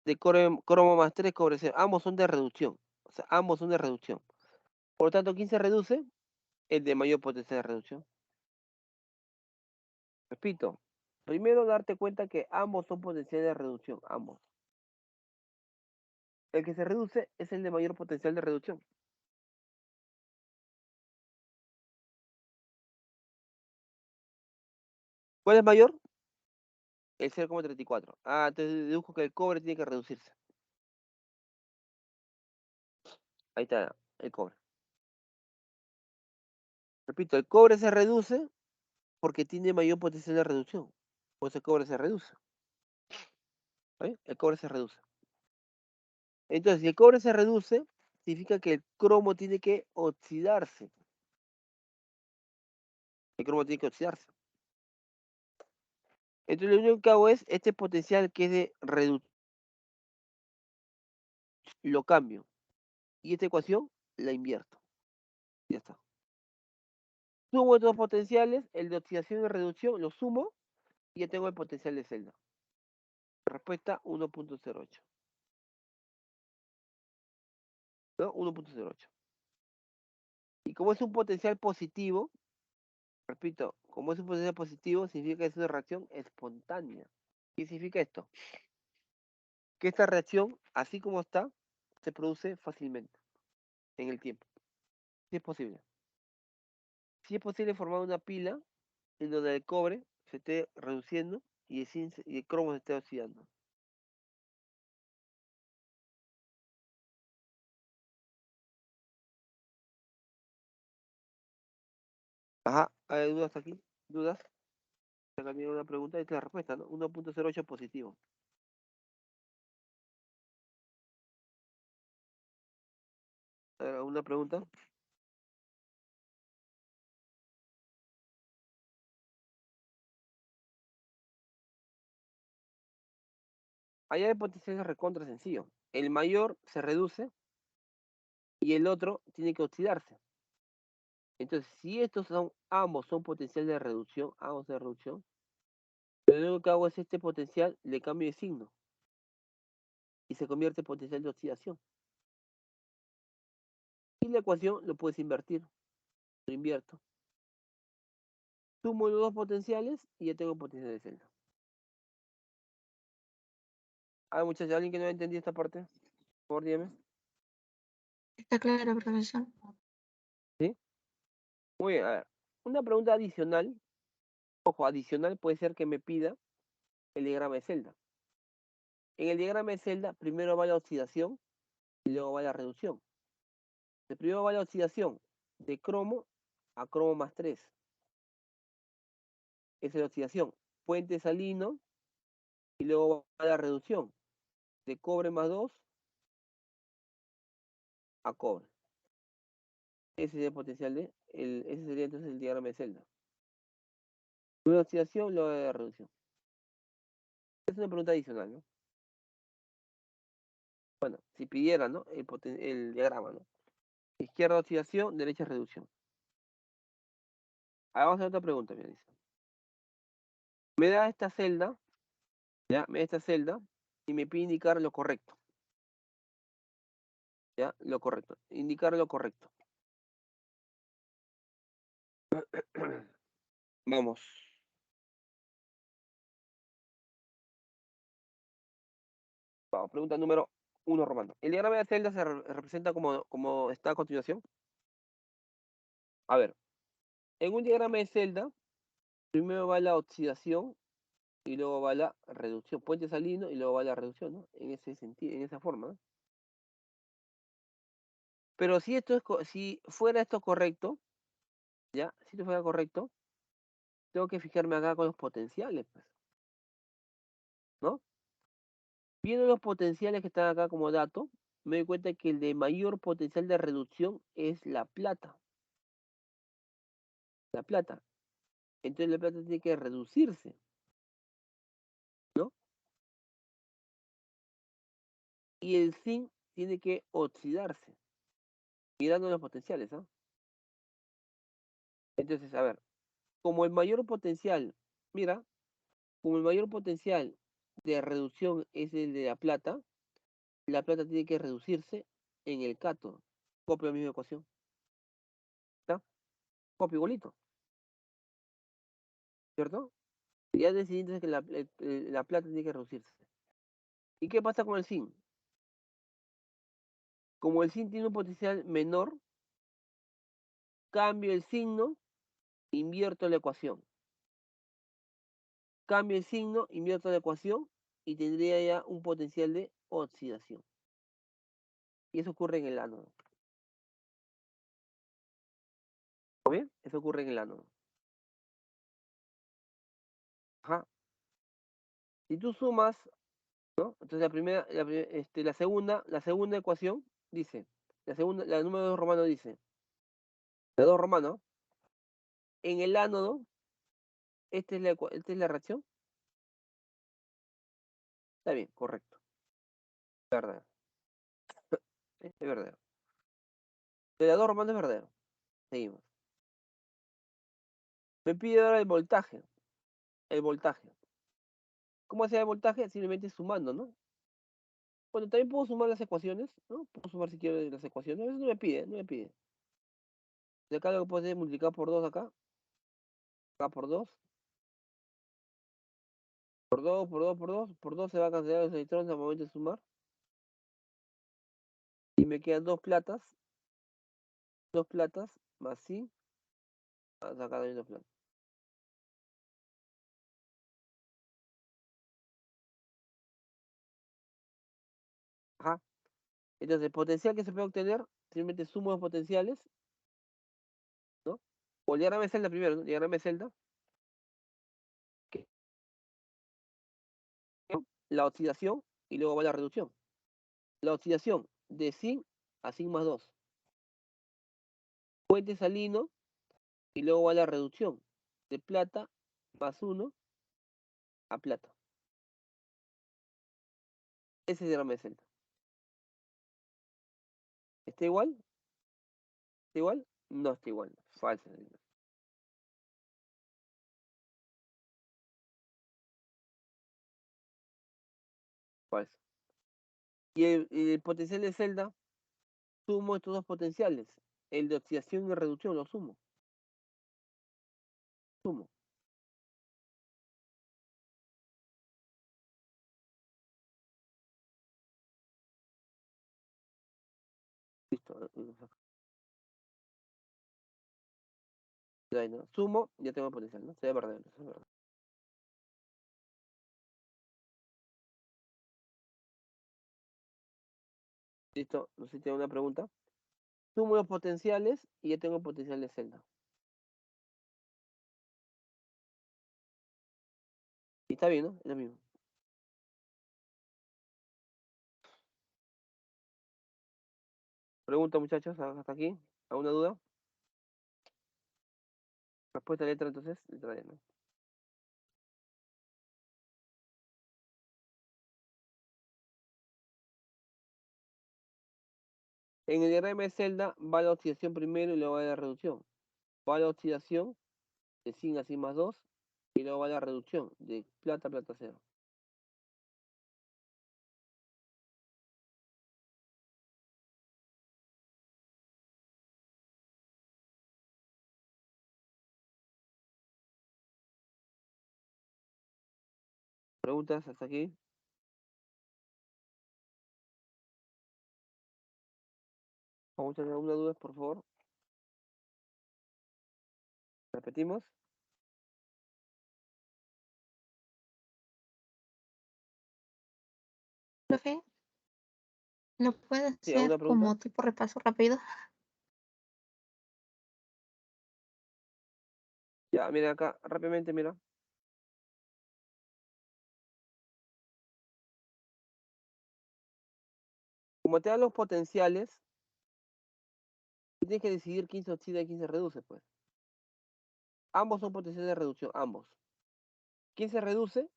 de cromo más 3, cobre 0. Ambos son de reducción. O sea, ambos son de reducción. Por lo tanto, ¿quién se reduce? El de mayor potencial de reducción. Repito, primero darte cuenta que ambos son potenciales de reducción, ambos. El que se reduce es el de mayor potencial de reducción. ¿Cuál es mayor? El 0,34. Ah, entonces dedujo que el cobre tiene que reducirse. Ahí está, el cobre. Repito, el cobre se reduce porque tiene mayor potencial de reducción. Pues el cobre se reduce. ¿Sí? El cobre se reduce. Entonces, si el cobre se reduce, significa que el cromo tiene que oxidarse. El cromo tiene que oxidarse. Entonces, lo único que hago es este potencial que es de reducción, lo cambio. Y esta ecuación la invierto. Ya está. Sumo estos potenciales, el de oxidación y reducción, lo sumo y ya tengo el potencial de celda. Respuesta 1.08. ¿No? 1.08. Y como es un potencial positivo, repito, como es un potencial positivo, significa que es una reacción espontánea. ¿Qué significa esto? Que esta reacción, así como está, se produce fácilmente en el tiempo. Si es posible. Si es posible formar una pila en donde el cobre se esté reduciendo y el cromo se esté oxidando. Ajá, ¿hay dudas aquí? ¿Dudas? Acá tiene una pregunta y esta es la respuesta, ¿no? 1.08 positivo. ¿Una pregunta? Allá hay potenciales recontra sencillo. El mayor se reduce y el otro tiene que oxidarse. Entonces, si estos son, ambos son potencial de reducción, ambos de reducción, lo único que hago es este potencial, le cambio de signo y se convierte en potencial de oxidación. Y la ecuación lo puedes invertir, lo invierto. Sumo los dos potenciales y ya tengo potencial de celda. ¿Hay muchachos, alguien que no ha entendido esta parte? Por favor, dígame. Está claro, profesor. ¿Sí? Muy bien, a ver. Una pregunta adicional, ojo, adicional puede ser que me pida el diagrama de celda. En el diagrama de celda, primero va la oxidación y luego va la reducción. Primero va la oxidación de cromo a cromo más 3. Esa es la oxidación. Puente salino y luego va la reducción de cobre más 2 a cobre. Ese sería el potencial ese sería entonces el diagrama de celda. Luego oxidación, luego la reducción. Es una pregunta adicional, ¿no? Bueno, si pidiera, ¿no? El diagrama, ¿no? Izquierda oxidación, derecha reducción. Ahora vamos a hacer otra pregunta, me dice. Me da esta celda, ¿ya? Me da esta celda y me pide indicar lo correcto. ¿Ya? Lo correcto. Indicar lo correcto. Vamos. Vamos, pregunta número 1, Romano. El diagrama de celda se representa como está a continuación. A ver, en un diagrama de celda, primero va la oxidación y luego va la reducción. Puente salino y luego va la reducción, ¿no? En ese sentido, en esa forma, ¿no? Pero si si fuera esto correcto, ¿ya? Si esto fuera correcto, tengo que fijarme acá con los potenciales, pues, ¿no? Viendo los potenciales que están acá como dato, me doy cuenta que el de mayor potencial de reducción es la plata. La plata. Entonces la plata tiene que reducirse, ¿no? Y el zinc tiene que oxidarse, mirando los potenciales, ¿ah? Entonces, a ver, como el mayor potencial, mira, como el mayor potencial de reducción es el de la plata tiene que reducirse en el cátodo. Copio la misma ecuación, ¿está? Copio igualito, ¿cierto? Ya decidiste que la plata tiene que reducirse. ¿Y qué pasa con el zinc? Como el zinc tiene un potencial menor, cambio el signo, invierto la ecuación. Cambio el signo, invierto la ecuación y tendría ya un potencial de oxidación. Y eso ocurre en el ánodo. ¿Está bien? Eso ocurre en el ánodo. Ajá. Si tú sumas, ¿no? Entonces la segunda ecuación dice, la número 2 romano dice, la 2 romano, en el ánodo, esta es la reacción. Está bien, correcto. Verdad. Es verdadero. De la 2 romano es verdadero. Seguimos. Me pide ahora el voltaje. El voltaje. ¿Cómo hacer el voltaje? Simplemente sumando, ¿no? Bueno, también puedo sumar las ecuaciones, ¿no? Puedo sumar si quiero las ecuaciones. Eso no me pide, no me pide. De acá lo que puedo hacer es multiplicar por 2 acá por 2 por 2 por 2 por 2 se va a cancelar los electrones al momento de sumar. Y me quedan dos platas más sí, a sacar también dos platas. Ajá. Entonces, el potencial que se puede obtener, simplemente sumo los potenciales, ¿no? O el diagrama de celda primero, ¿no? Diagrama de celda, que la oxidación y luego va la reducción. La oxidación de zinc a zinc más 2. Puente salino y luego va la reducción de plata más 1 a plata. Ese es el diagrama de celda. ¿Está igual? ¿Está igual? No está igual. Falso. Falso. Y el potencial de celda, sumo estos dos potenciales. El de oxidación y reducción, lo sumo. Sumo. Listo. Ya, ¿no? Sumo, ya tengo potencial, ¿no? Sería verdadero, eso es verdad. Listo. No sé si tengo una pregunta. Sumo los potenciales y ya tengo potencial de celda. Y está bien, ¿no? Es lo mismo. Pregunta, muchachos, hasta aquí. ¿Alguna duda? Respuesta letra entonces, letra D, ¿no? En el diagrama de celda va la oxidación primero y luego va la reducción. Va la oxidación de zinc a zinc más 2 y luego va la reducción de plata a plata cero. ¿Preguntas hasta aquí? ¿Vamos a tener alguna duda, por favor? ¿Repetimos? Profe, ¿lo puede Sí, hacer ¿alguna pregunta? como tipo repaso rápido? Ya, mira acá, rápidamente, mira. Como te dan los potenciales, tienes que decidir quién se oxida y quién se reduce, pues. Ambos son potenciales de reducción, ambos. ¿Quién se reduce?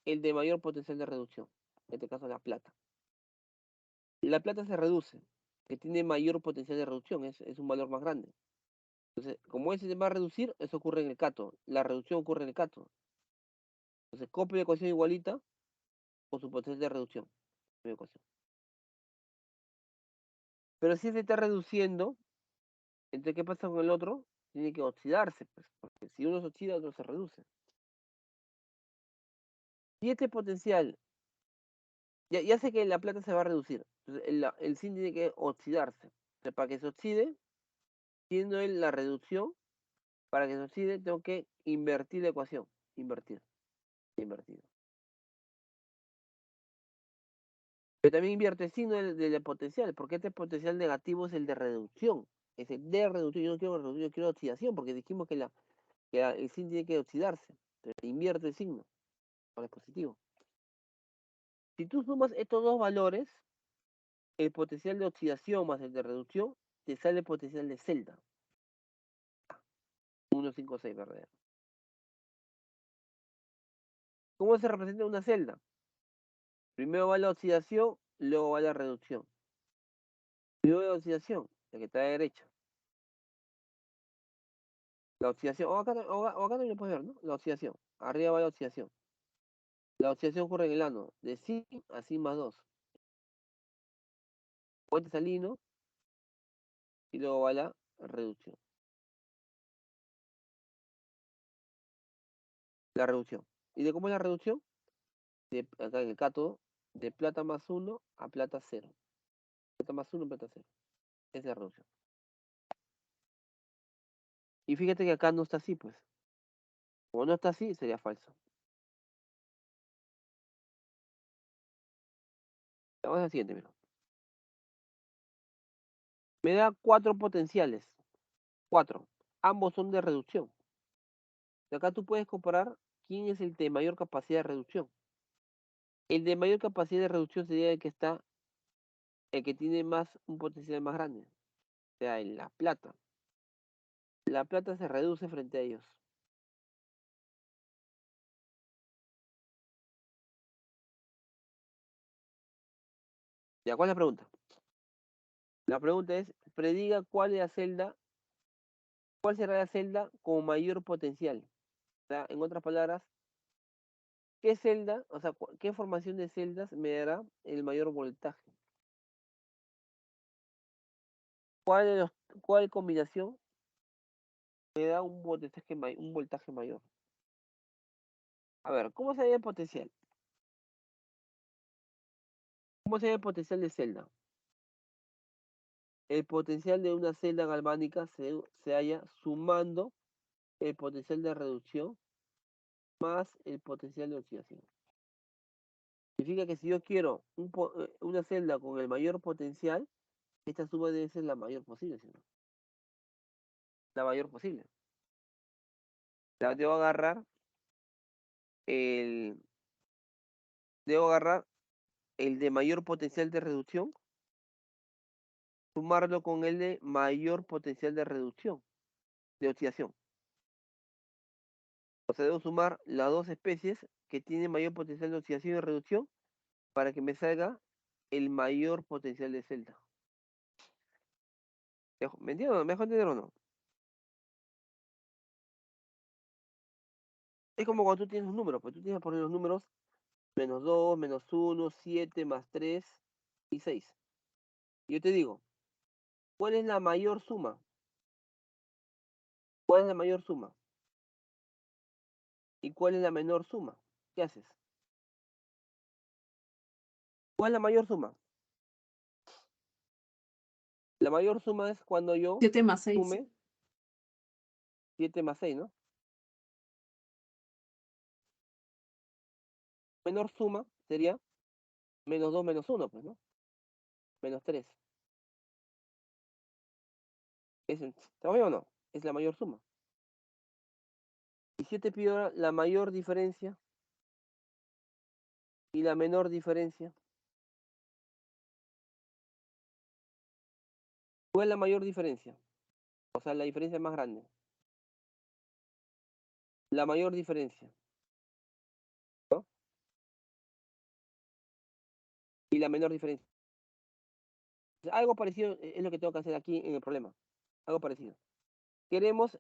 El de mayor potencial de reducción. En este caso, la plata. La plata se reduce, que tiene mayor potencial de reducción, es un valor más grande. Entonces, como ese se va a reducir, eso ocurre en el cátodo. La reducción ocurre en el cátodo. Entonces, copio la ecuación igualita con su potencial de reducción. Mi ecuación. Pero si se está reduciendo, entonces, ¿qué pasa con el otro? Tiene que oxidarse, pues, porque si uno se oxida, otro se reduce. Y este potencial, ya sé que la plata se va a reducir. Entonces, el zinc tiene que oxidarse. Entonces, para que se oxide, siendo él la reducción, para que se oxide, tengo que invertir la ecuación. Invertido. Pero también invierte el signo del potencial, porque este potencial negativo es el de reducción. Es el de reducción. Yo no quiero reducción, yo quiero oxidación, porque dijimos que el zinc tiene que oxidarse. Entonces, invierte el signo. Ahora es positivo. Si tú sumas estos dos valores, el potencial de oxidación más el de reducción, te sale el potencial de celda. 156 verdadero. ¿Cómo se representa una celda? Primero va la oxidación, luego va la reducción. Primero la oxidación, la que está a la derecha. La oxidación, o acá también lo puedes ver, ¿no? La oxidación. Arriba va la oxidación. La oxidación ocurre en el ano, de zinc a zinc más 2. Puente salino y luego va la reducción. La reducción. ¿Y de cómo es la reducción? Acá en el cátodo, de plata más 1 a plata 0. Plata más 1, plata 0. Esa es la reducción. Y fíjate que acá no está así, pues. Como no está así, sería falso. Vamos al siguiente, mira. Me da 4 potenciales. 4. Ambos son de reducción. De acá tú puedes comparar quién es el de mayor capacidad de reducción. El de mayor capacidad de reducción sería el que tiene un potencial más grande. O sea, en la plata. La plata se reduce frente a ellos. ¿Ya cuál es la pregunta? La pregunta es, prediga cuál será la celda con mayor potencial. O sea, en otras palabras, ¿qué celda, o sea, qué formación de celdas me dará el mayor voltaje? ¿Cuál combinación me da un voltaje mayor? A ver, ¿cómo sería el potencial? ¿Cómo sería el potencial de celda? El potencial de una celda galvánica se halla sumando el potencial de reducción más el potencial de oxidación. Significa que si yo quiero una celda con el mayor potencial, esta suma debe ser la mayor posible, ¿sí? La mayor posible. Debo agarrar el, debo agarrar el de mayor potencial de reducción, sumarlo con el de mayor potencial de reducción, de oxidación. O sea, debo sumar las dos especies que tienen mayor potencial de oxidación y reducción para que me salga el mayor potencial de celda. ¿Me entiendes? ¿Me dejo entender o no? Es como cuando tú tienes un número, pues tú tienes que poner los números -2, -1, 7, +3 y 6. Yo te digo, ¿cuál es la mayor suma? ¿Cuál es la mayor suma? ¿Y cuál es la menor suma? ¿Qué haces? ¿Cuál es la mayor suma? La mayor suma es cuando yo 7 más 6. sume 7 más 6, ¿no? Menor suma sería -2 menos 1, pues, ¿no? -3. ¿Está bien o no? Es la mayor suma. Y si yo te pido ahora la mayor diferencia y la menor diferencia, ¿cuál es la mayor diferencia? O sea, la diferencia más grande. La mayor diferencia, ¿no? Y la menor diferencia. Algo parecido es lo que tengo que hacer aquí en el problema. Algo parecido. Queremos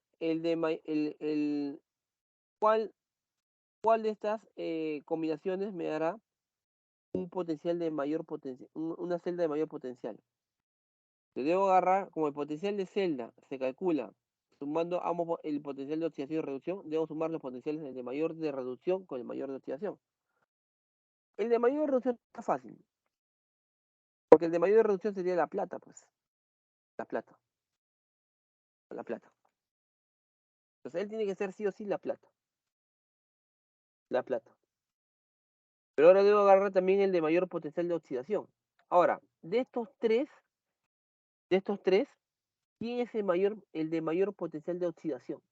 ¿cuál de estas combinaciones me dará un potencial de mayor potencial, una celda de mayor potencial? Te debo agarrar, como el potencial de celda se calcula sumando ambos el potencial de oxidación y reducción, debo sumar los potenciales de mayor de reducción con el mayor de oxidación. El de mayor reducción está fácil. Porque el de mayor reducción sería la plata, pues. La plata. La plata. Entonces él tiene que ser sí o sí la plata. La plata. Pero ahora debo agarrar también el de mayor potencial de oxidación. Ahora, de estos tres, ¿quién es el de mayor potencial de oxidación?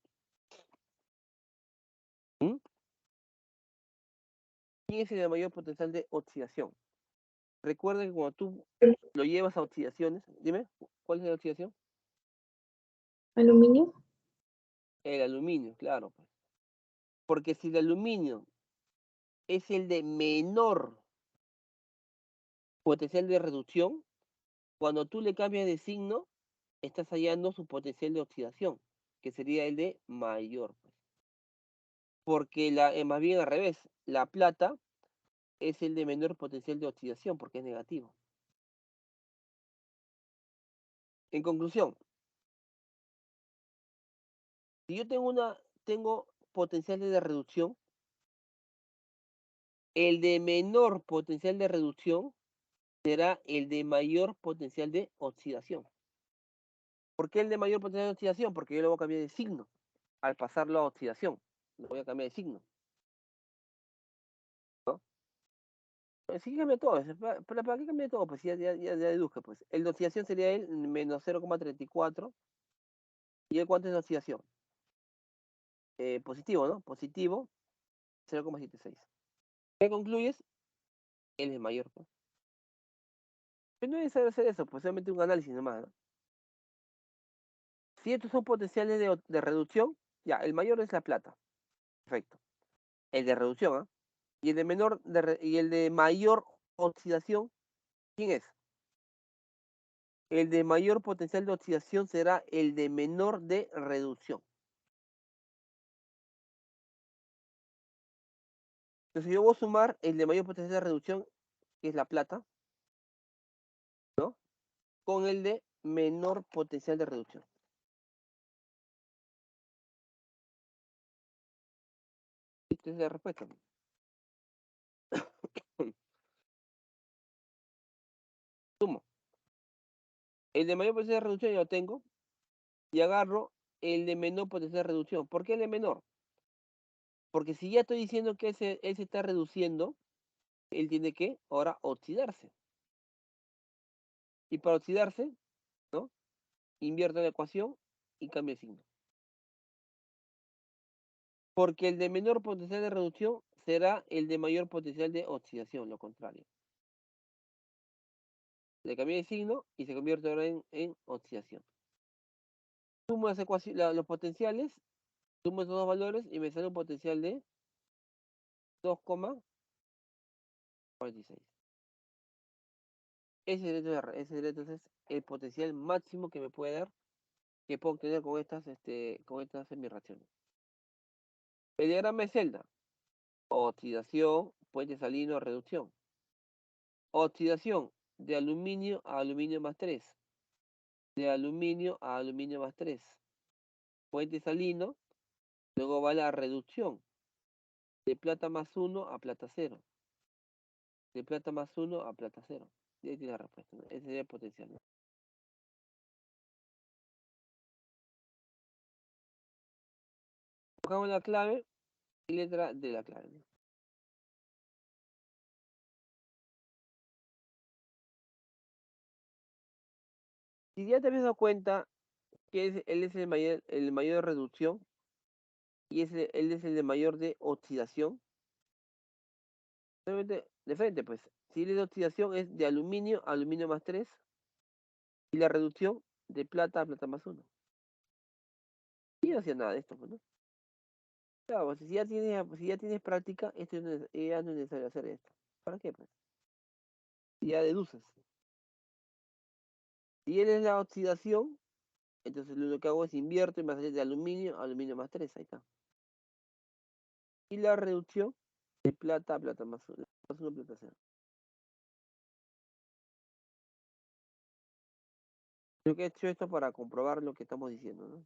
¿Mm? ¿Quién es el de mayor potencial de oxidación? Recuerda que cuando tú lo llevas a oxidaciones, dime, ¿cuál es la oxidación? Aluminio. El aluminio, claro, pues. Porque si el aluminio es el de menor potencial de reducción, cuando tú le cambias de signo, estás hallando su potencial de oxidación, que sería el de mayor, pues. Porque más bien al revés, la plata es el de menor potencial de oxidación, porque es negativo. En conclusión, si yo tengo potenciales de reducción, el de menor potencial de reducción será el de mayor potencial de oxidación. ¿Por qué el de mayor potencial de oxidación? Porque yo lo voy a cambiar de signo al pasarlo a oxidación. Lo voy a cambiar de signo, ¿no? Sí, cambia todo. ¿Para qué cambia todo? Pues ya deduje, pues. El de oxidación sería el menos 0,34. ¿Y el cuánto es de oxidación? Positivo, ¿no? Positivo, 0,76. ¿Qué concluyes? Él es mayor, pues. Pero no es necesario hacer eso, pues solamente un análisis nomás, ¿no? Si estos son potenciales de reducción, ya, el mayor es la plata. Perfecto. El de reducción, ¿ah? Y el de mayor oxidación, ¿quién es? El de mayor potencial de oxidación será el de menor de reducción. Entonces yo voy a sumar el de mayor potencial de reducción, que es la plata, ¿no? Con el de menor potencial de reducción. Esta es la respuesta. Sumo. El de mayor potencial de reducción ya lo tengo. Y agarro el de menor potencial de reducción. ¿Por qué el de menor? Porque si ya estoy diciendo que él se está reduciendo, él tiene que ahora oxidarse. Y para oxidarse, ¿no? Invierto la ecuación y cambio de signo. Porque el de menor potencial de reducción será el de mayor potencial de oxidación, lo contrario. Le cambié de signo y se convierte ahora en oxidación. Sumo los potenciales, sumo esos dos valores y me sale un potencial de 2,46. Ese es el potencial máximo que me puede dar, que puedo obtener con estas semireacciones. El diagrama de celda. Oxidación, puente salino, reducción. Oxidación de aluminio a aluminio más 3. De aluminio a aluminio más 3. Puente salino, luego va la reducción. De plata más 1 a plata 0. De plata más 1 a plata 0. Y ahí tiene la respuesta, ¿no? Ese sería el potencial, ¿no? Buscamos la clave y letra de la clave, ¿no? Si ya te habías dado cuenta que él es el mayor de reducción y él es el de mayor de oxidación, solamente de frente, pues, si él es de oxidación es de aluminio a aluminio más 3 y la reducción de plata a plata más 1. Y no hacía nada de esto, pues, ¿no? Claro, pues, si ya tienes práctica, ya no es necesario hacer esto. ¿Para qué, pues? Si ya deduces. Si él es la oxidación, entonces lo que hago es invierto y me sale de aluminio a aluminio más 3, ahí está. Y la reducción de plata a plata más 1, plata 0. Creo que he hecho esto para comprobar lo que estamos diciendo, ¿no?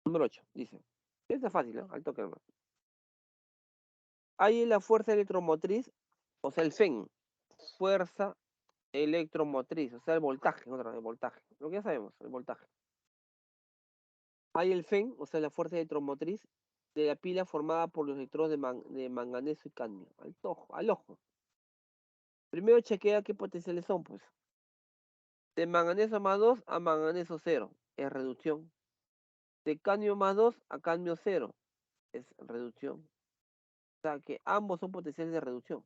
Número 8, dice. Esto es fácil, ¿no? Al toque nomás. Hay la fuerza electromotriz, o sea, el FEN, fuerza electromotriz, o sea, el voltaje, el voltaje, lo que ya sabemos, el voltaje. Hay el FEN, o sea, la fuerza electromotriz de la pila formada por los electrodos de manganeso y cadmio, al ojo. Primero chequea qué potenciales son, pues. De manganeso más 2 a manganeso 0 es reducción. De cadmio más 2 a cadmio 0 es reducción. O sea que ambos son potenciales de reducción.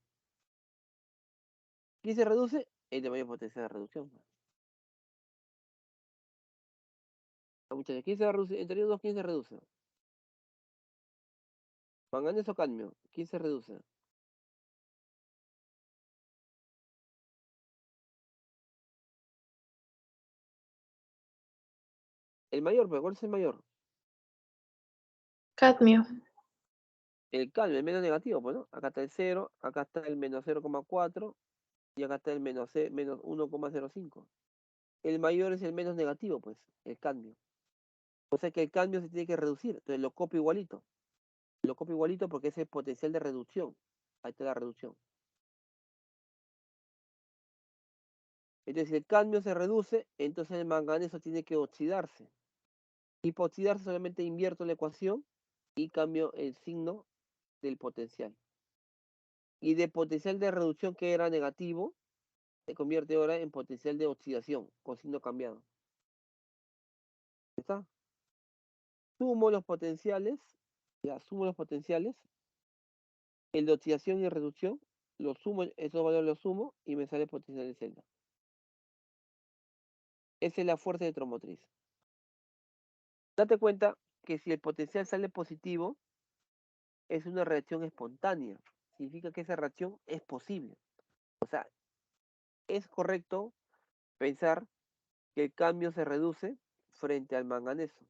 ¿Quién se reduce? El de mayor potencial de reducción. Muchachos, ¿quién se va a reducir? Entre ellos dos, ¿quién se reduce? Manganeso o cadmio. ¿Quién se reduce? El mayor, pero ¿cuál es el mayor? Cadmio. El cadmio, el menos negativo, pues, ¿no? Acá está el 0, acá está el menos 0,4 y acá está el menos 1,05. El mayor es el menos negativo, pues, el cadmio. O sea que el cadmio se tiene que reducir, entonces lo copio igualito. Lo copio igualito porque es el potencial de reducción. Ahí está la reducción. Entonces, si el cadmio se reduce, entonces el manganeso tiene que oxidarse. Y para oxidarse solamente invierto la ecuación y cambio el signo del potencial. Y de potencial de reducción que era negativo, se convierte ahora en potencial de oxidación, con signo cambiado. ¿Está? Sumo los potenciales, ya sumo los potenciales, el de oxidación y reducción, los sumo, esos valores los sumo y me sale el potencial de celda. Esa es la fuerza electromotriz. Date cuenta que si el potencial sale positivo, es una reacción espontánea. Significa que esa reacción es posible. O sea, es correcto pensar que el cambio se reduce frente al manganeso.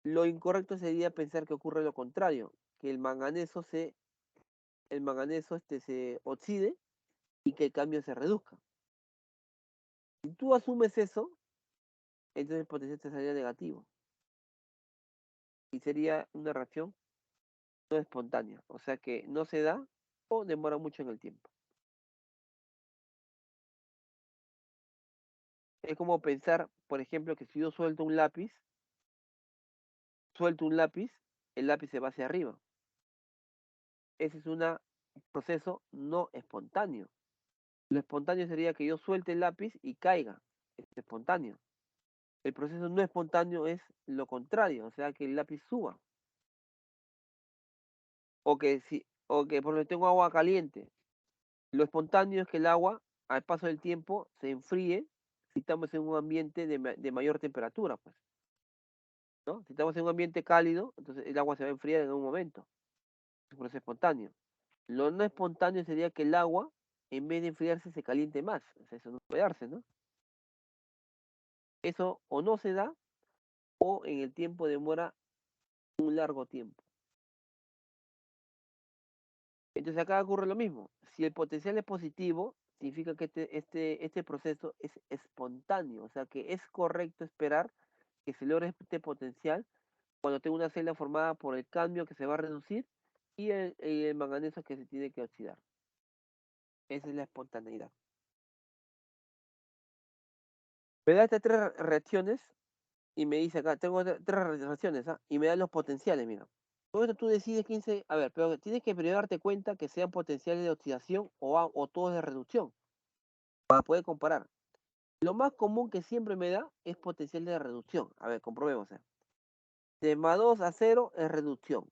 Lo incorrecto sería pensar que ocurre lo contrario, que el manganeso se oxide y que el cambio se reduzca. Si tú asumes eso, entonces el potencial te sería negativo. Y sería una reacción no espontánea. O sea que no se da o demora mucho en el tiempo. Es como pensar, por ejemplo, que si yo suelto un lápiz, el lápiz se va hacia arriba. Ese es un proceso no espontáneo. Lo espontáneo sería que yo suelte el lápiz y caiga. Es espontáneo. El proceso no espontáneo es lo contrario, o sea, que el lápiz suba. O que por ejemplo tengo agua caliente. Lo espontáneo es que el agua, al paso del tiempo, se enfríe si estamos en un ambiente de mayor temperatura, pues. ¿No? Si estamos en un ambiente cálido, entonces el agua se va a enfriar en un momento. Es un proceso espontáneo. Lo no espontáneo sería que el agua, en vez de enfriarse, se caliente más. O sea, eso no puede darse, ¿no? Eso o no se da o en el tiempo demora un largo tiempo. Entonces acá ocurre lo mismo. Si el potencial es positivo, significa que este proceso es espontáneo. O sea que es correcto esperar que se logre este potencial cuando tengo una celda formada por el cambio que se va a reducir y el manganeso que se tiene que oxidar. Esa es la espontaneidad. Me da estas tres reacciones y me dice acá, tengo tres reacciones, ¿ah? Y me da los potenciales, mira. Todo esto tú decides a ver, pero tienes que primero darte cuenta que sean potenciales de oxidación o todos de reducción, para poder comparar. Lo más común que siempre me da es potencial de reducción. A ver, comprobemos. De más 2 a 0 es reducción.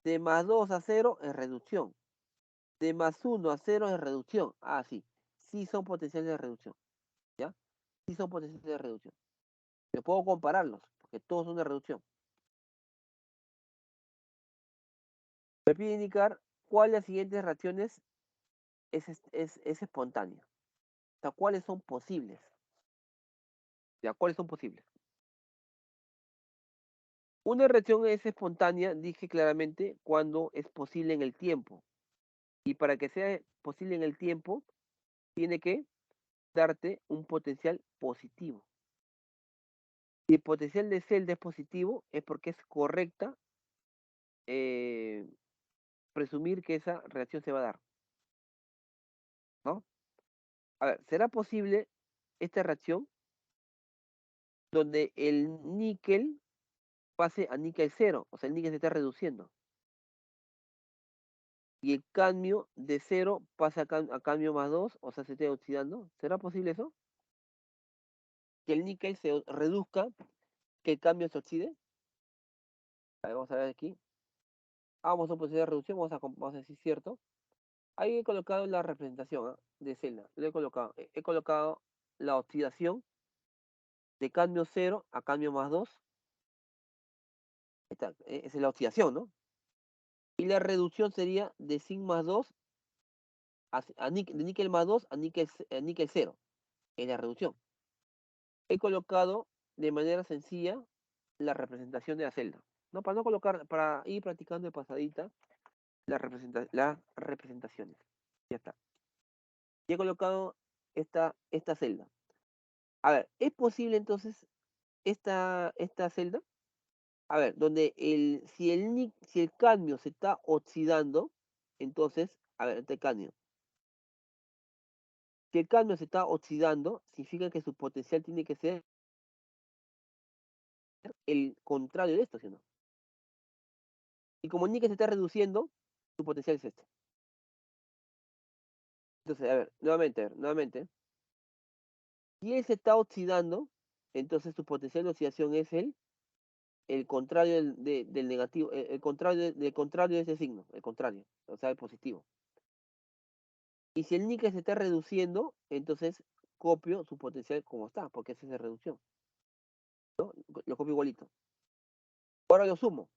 De más 2 a 0 es reducción. De más 1 a 0 es reducción. Ah, sí. Sí son potenciales de reducción. ¿Ya? Sí son potenciales de reducción. Yo puedo compararlos, porque todos son de reducción. Me pide indicar cuál de las siguientes reacciones es espontánea. O sea, cuáles son posibles. ¿Ya? ¿Cuáles son posibles? Una reacción es espontánea, dije claramente, cuando es posible en el tiempo. Y para que sea posible en el tiempo, tiene que darte un potencial positivo. Si el potencial de celda es positivo, es porque es correcta, presumir que esa reacción se va a dar, ¿no? A ver, ¿será posible esta reacción donde el níquel pase a níquel cero? O sea, el níquel se está reduciendo. Y el cadmio de cero pasa a cadmio más 2, o sea, se esté oxidando. ¿Será posible eso? Que el níquel se reduzca, que el cadmio se oxide. A ver, vamos a ver aquí. Vamos a proceder de reducción, vamos a decir cierto. Ahí he colocado la representación, ¿ah?, de celda. Lo he colocado. He colocado la oxidación de cadmio cero a cadmio más 2. Esa es la oxidación, ¿no? Y la reducción sería de zinc más 2 de níquel más 2 a níquel cero. Es la reducción. He colocado de manera sencilla la representación de la celda, ¿no? Para no colocar, para ir practicando de pasadita las representaciones. Ya está. Ya he colocado esta celda. A ver, ¿es posible entonces esta celda? A ver, donde si el cadmio se está oxidando, entonces, a ver, este cadmio. Si el cadmio se está oxidando, significa que su potencial tiene que ser el contrario de esto, ¿sí o no? Y como el níquel se está reduciendo, su potencial es este. Entonces, a ver, nuevamente. Si él se está oxidando, entonces su potencial de oxidación es el contrario del negativo, el contrario del contrario de ese signo, el contrario, o sea, el positivo. Y si el níquel se está reduciendo, entonces copio su potencial como está, porque esa es la reducción, ¿no? Lo copio igualito. Ahora lo sumo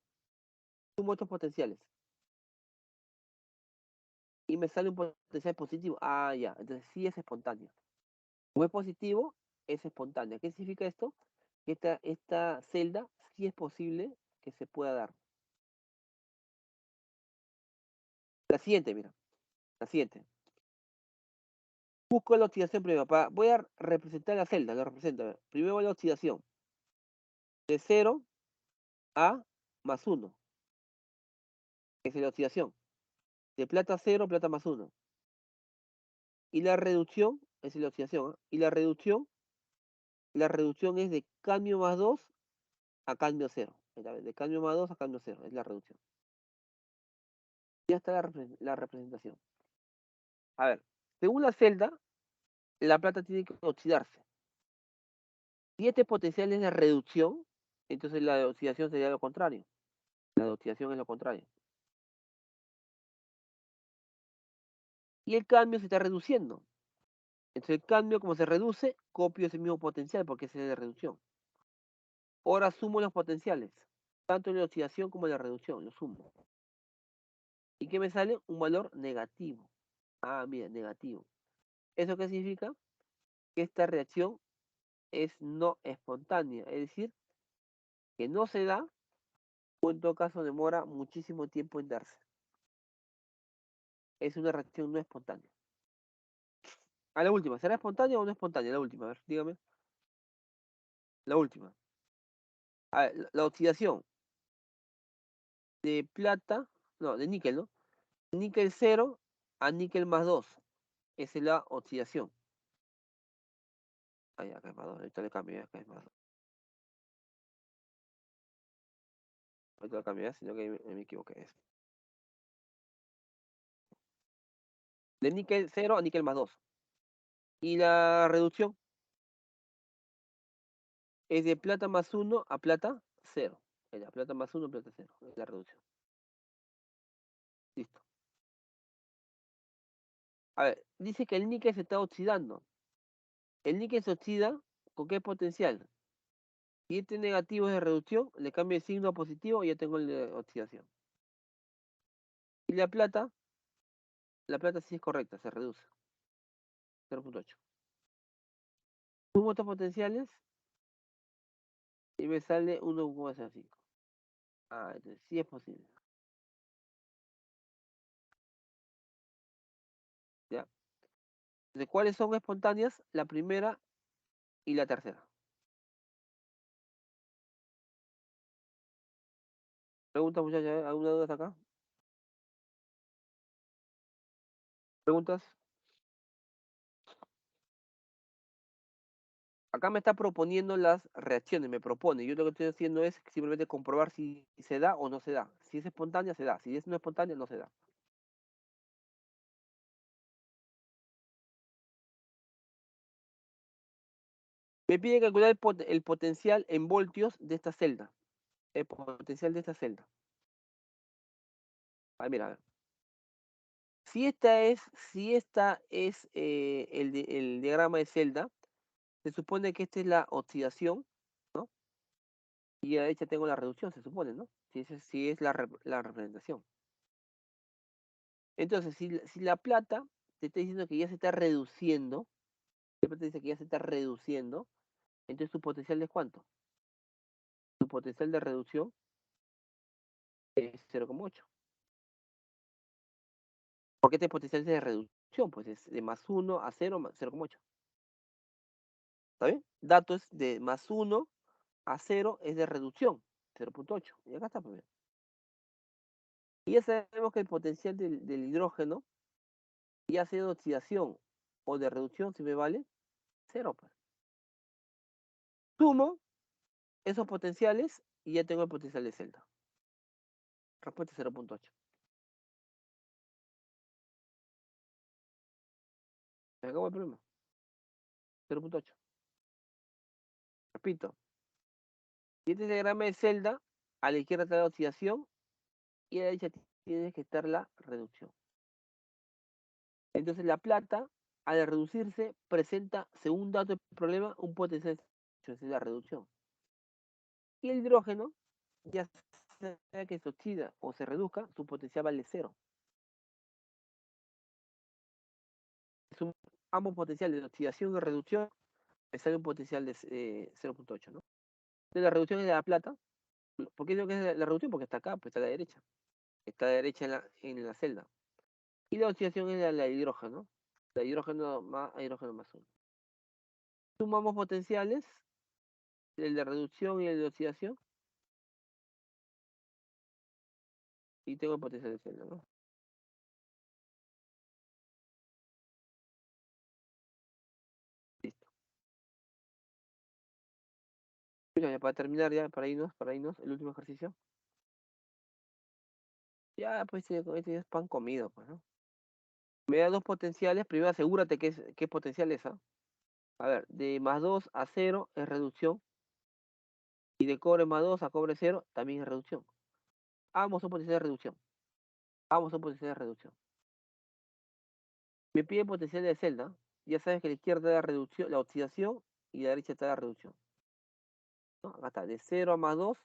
estos potenciales. Y me sale un potencial positivo. Ah, ya, entonces sí es espontáneo. Como es positivo, es espontánea. ¿Qué significa esto? Que esta celda sí es posible que se pueda dar. La siguiente, mira, la siguiente. Busco la oxidación primero. Voy a representar la celda, lo represento. A ver. Primero la oxidación. De 0 a más 1. Esa es la oxidación. De plata a 0, plata más 1. Y la reducción, esa es la oxidación, ¿eh? Y la reducción es de cadmio más 2 a cadmio 0. De cadmio más 2 a cadmio 0. Es la reducción. Ya está la representación. A ver, según la celda, la plata tiene que oxidarse. Si este potencial es de reducción, entonces la de oxidación sería lo contrario. La de oxidación es lo contrario. Y el cambio se está reduciendo. Entonces el cambio, como se reduce, copio ese mismo potencial porque ese es de reducción. Ahora sumo los potenciales, tanto en la oxidación como en la reducción, lo sumo. ¿Y qué me sale? Un valor negativo. Ah, mira, negativo. ¿Eso qué significa? Que esta reacción es no espontánea, es decir, que no se da o en todo caso demora muchísimo tiempo en darse. Es una reacción no espontánea. A la última, ¿será espontánea o no espontánea? La última, a ver, dígame. La última. A ver, la oxidación de plata, no, de níquel, ¿no? Níquel cero a níquel más 2. Esa es la oxidación. Ahí, acá es más 2. Ahorita le cambio, acá es más 2. Ahorita lo cambio, sino que me equivoqué. De níquel cero a níquel más 2. Y la reducción es de plata más 1 a plata cero. La plata más 1, plata cero. Es la reducción. Listo. A ver, dice que el níquel se está oxidando. El níquel se oxida con qué potencial. Si este negativo es de reducción, le cambio el signo a positivo y ya tengo el de oxidación. Y la plata sí es correcta, se reduce. 0.8. Sumo estos potenciales y me sale 1,05. Ah, entonces sí es posible. ¿Ya? ¿De cuáles son espontáneas? La primera y la tercera. Pregunta, muchachos, ¿alguna duda hasta acá? ¿Preguntas? Acá me está proponiendo las reacciones, me propone. Yo lo que estoy haciendo es simplemente comprobar si se da o no se da. Si es espontánea, se da. Si es no espontánea, no se da. Me pide calcular el potencial en voltios de esta celda. El potencial de esta celda. Ah, mira, a ver. Si esta es el diagrama de celda, se supone que esta es la oxidación, ¿no? Y a la derecha tengo la reducción, se supone, ¿no? Si es la representación. Entonces, si la plata te está diciendo que ya se está reduciendo, siempre te dice que ya se está reduciendo, entonces tu potencial es ¿cuánto? Tu potencial de reducción es 0,8. ¿Por qué este potencial es de reducción? Pues es de más 1 a 0 más 0,8. ¿Está bien? Datos de más 1 a 0 es de reducción, 0,8. Y acá está, pues. Y ya sabemos que el potencial del hidrógeno, ya sea de oxidación o de reducción, si me vale, 0, pues. Sumo esos potenciales y ya tengo el potencial de celda. Respuesta 0,8. Se acabó el problema. 0,8. Repito. Si este diagrama de celda, a la izquierda está la oxidación y a la derecha tiene que estar la reducción. Entonces la plata, al reducirse, presenta, según dato del problema, un potencial de la reducción. Y el hidrógeno, ya sea que se oxida o se reduzca, su potencial vale 0. Ambos potenciales de oxidación y reducción, me sale un potencial de 0,8, ¿no? Entonces la reducción es de la plata. ¿Por qué digo que es la reducción? Porque está acá, pues está a la derecha. Está a la derecha en la celda. Y la oxidación es la de hidrógeno. La hidrógeno más 1. Sumamos potenciales, el de reducción y el de oxidación, y tengo el potencial de celda, ¿no? Listo. Ya para terminar, ya para irnos, el último ejercicio. Ya, pues este ya es pan comido, pues, ¿no? Me da dos potenciales, primero asegúrate qué potencial es, ¿ah? A ver, de más 2 a 0 es reducción, y de cobre más 2 a cobre 0 también es reducción. Ambos son potenciales de reducción. Ambos son potenciales de reducción. Me pide potencial de celda. Ya sabes que a la izquierda da reducción, la oxidación, y a la derecha está la reducción, ¿no? Acá está, de 0 a más 2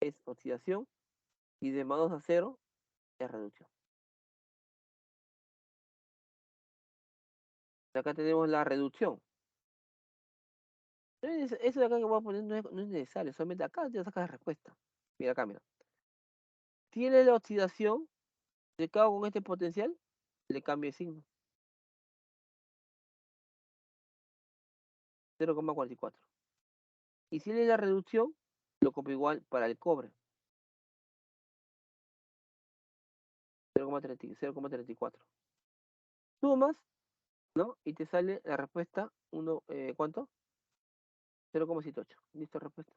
es oxidación, y de más 2 a 0 es reducción. Acá tenemos la reducción. Eso de acá que voy a poner no es necesario, solamente acá te sacas la respuesta. Mira acá, mira. Tiene la oxidación, le cago con este potencial, le cambio de signo. 0,44. Y si le la reducción, lo copio igual para el cobre. 0,34. Sumas, ¿no? Y te sale la respuesta, ¿cuánto? 0,78. Listo, respuesta.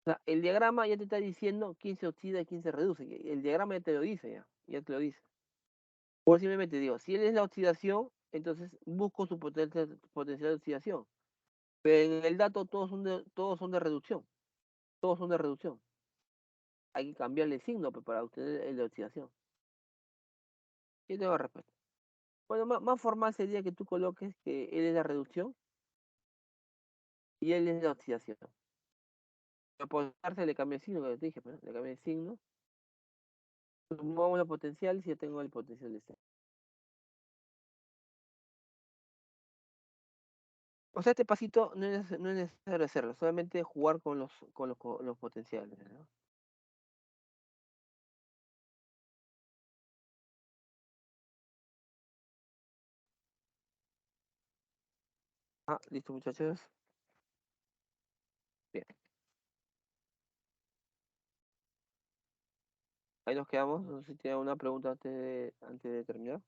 O sea, el diagrama ya te está diciendo quién se oxida y quién se reduce. El diagrama ya te lo dice, ya te lo dice. Por simplemente digo, si él es la oxidación, entonces busco su potencial de oxidación. Pero en el dato todos son de reducción. Todos son de reducción. Hay que cambiarle el signo, pues, para obtener el de oxidación. Y tengo respuesta. Bueno, más formal sería que tú coloques que él es la reducción y él es la oxidación. Por darse le cambia el signo, que te dije, pero le cambia el signo. Sumamos los potenciales y ya tengo el potencial de este. O sea, este pasito no es necesario hacerlo, solamente jugar con los potenciales, ¿no? Ah, listo, muchachos. Bien. ahí nos quedamos. No sé si tiene una pregunta antes de terminar.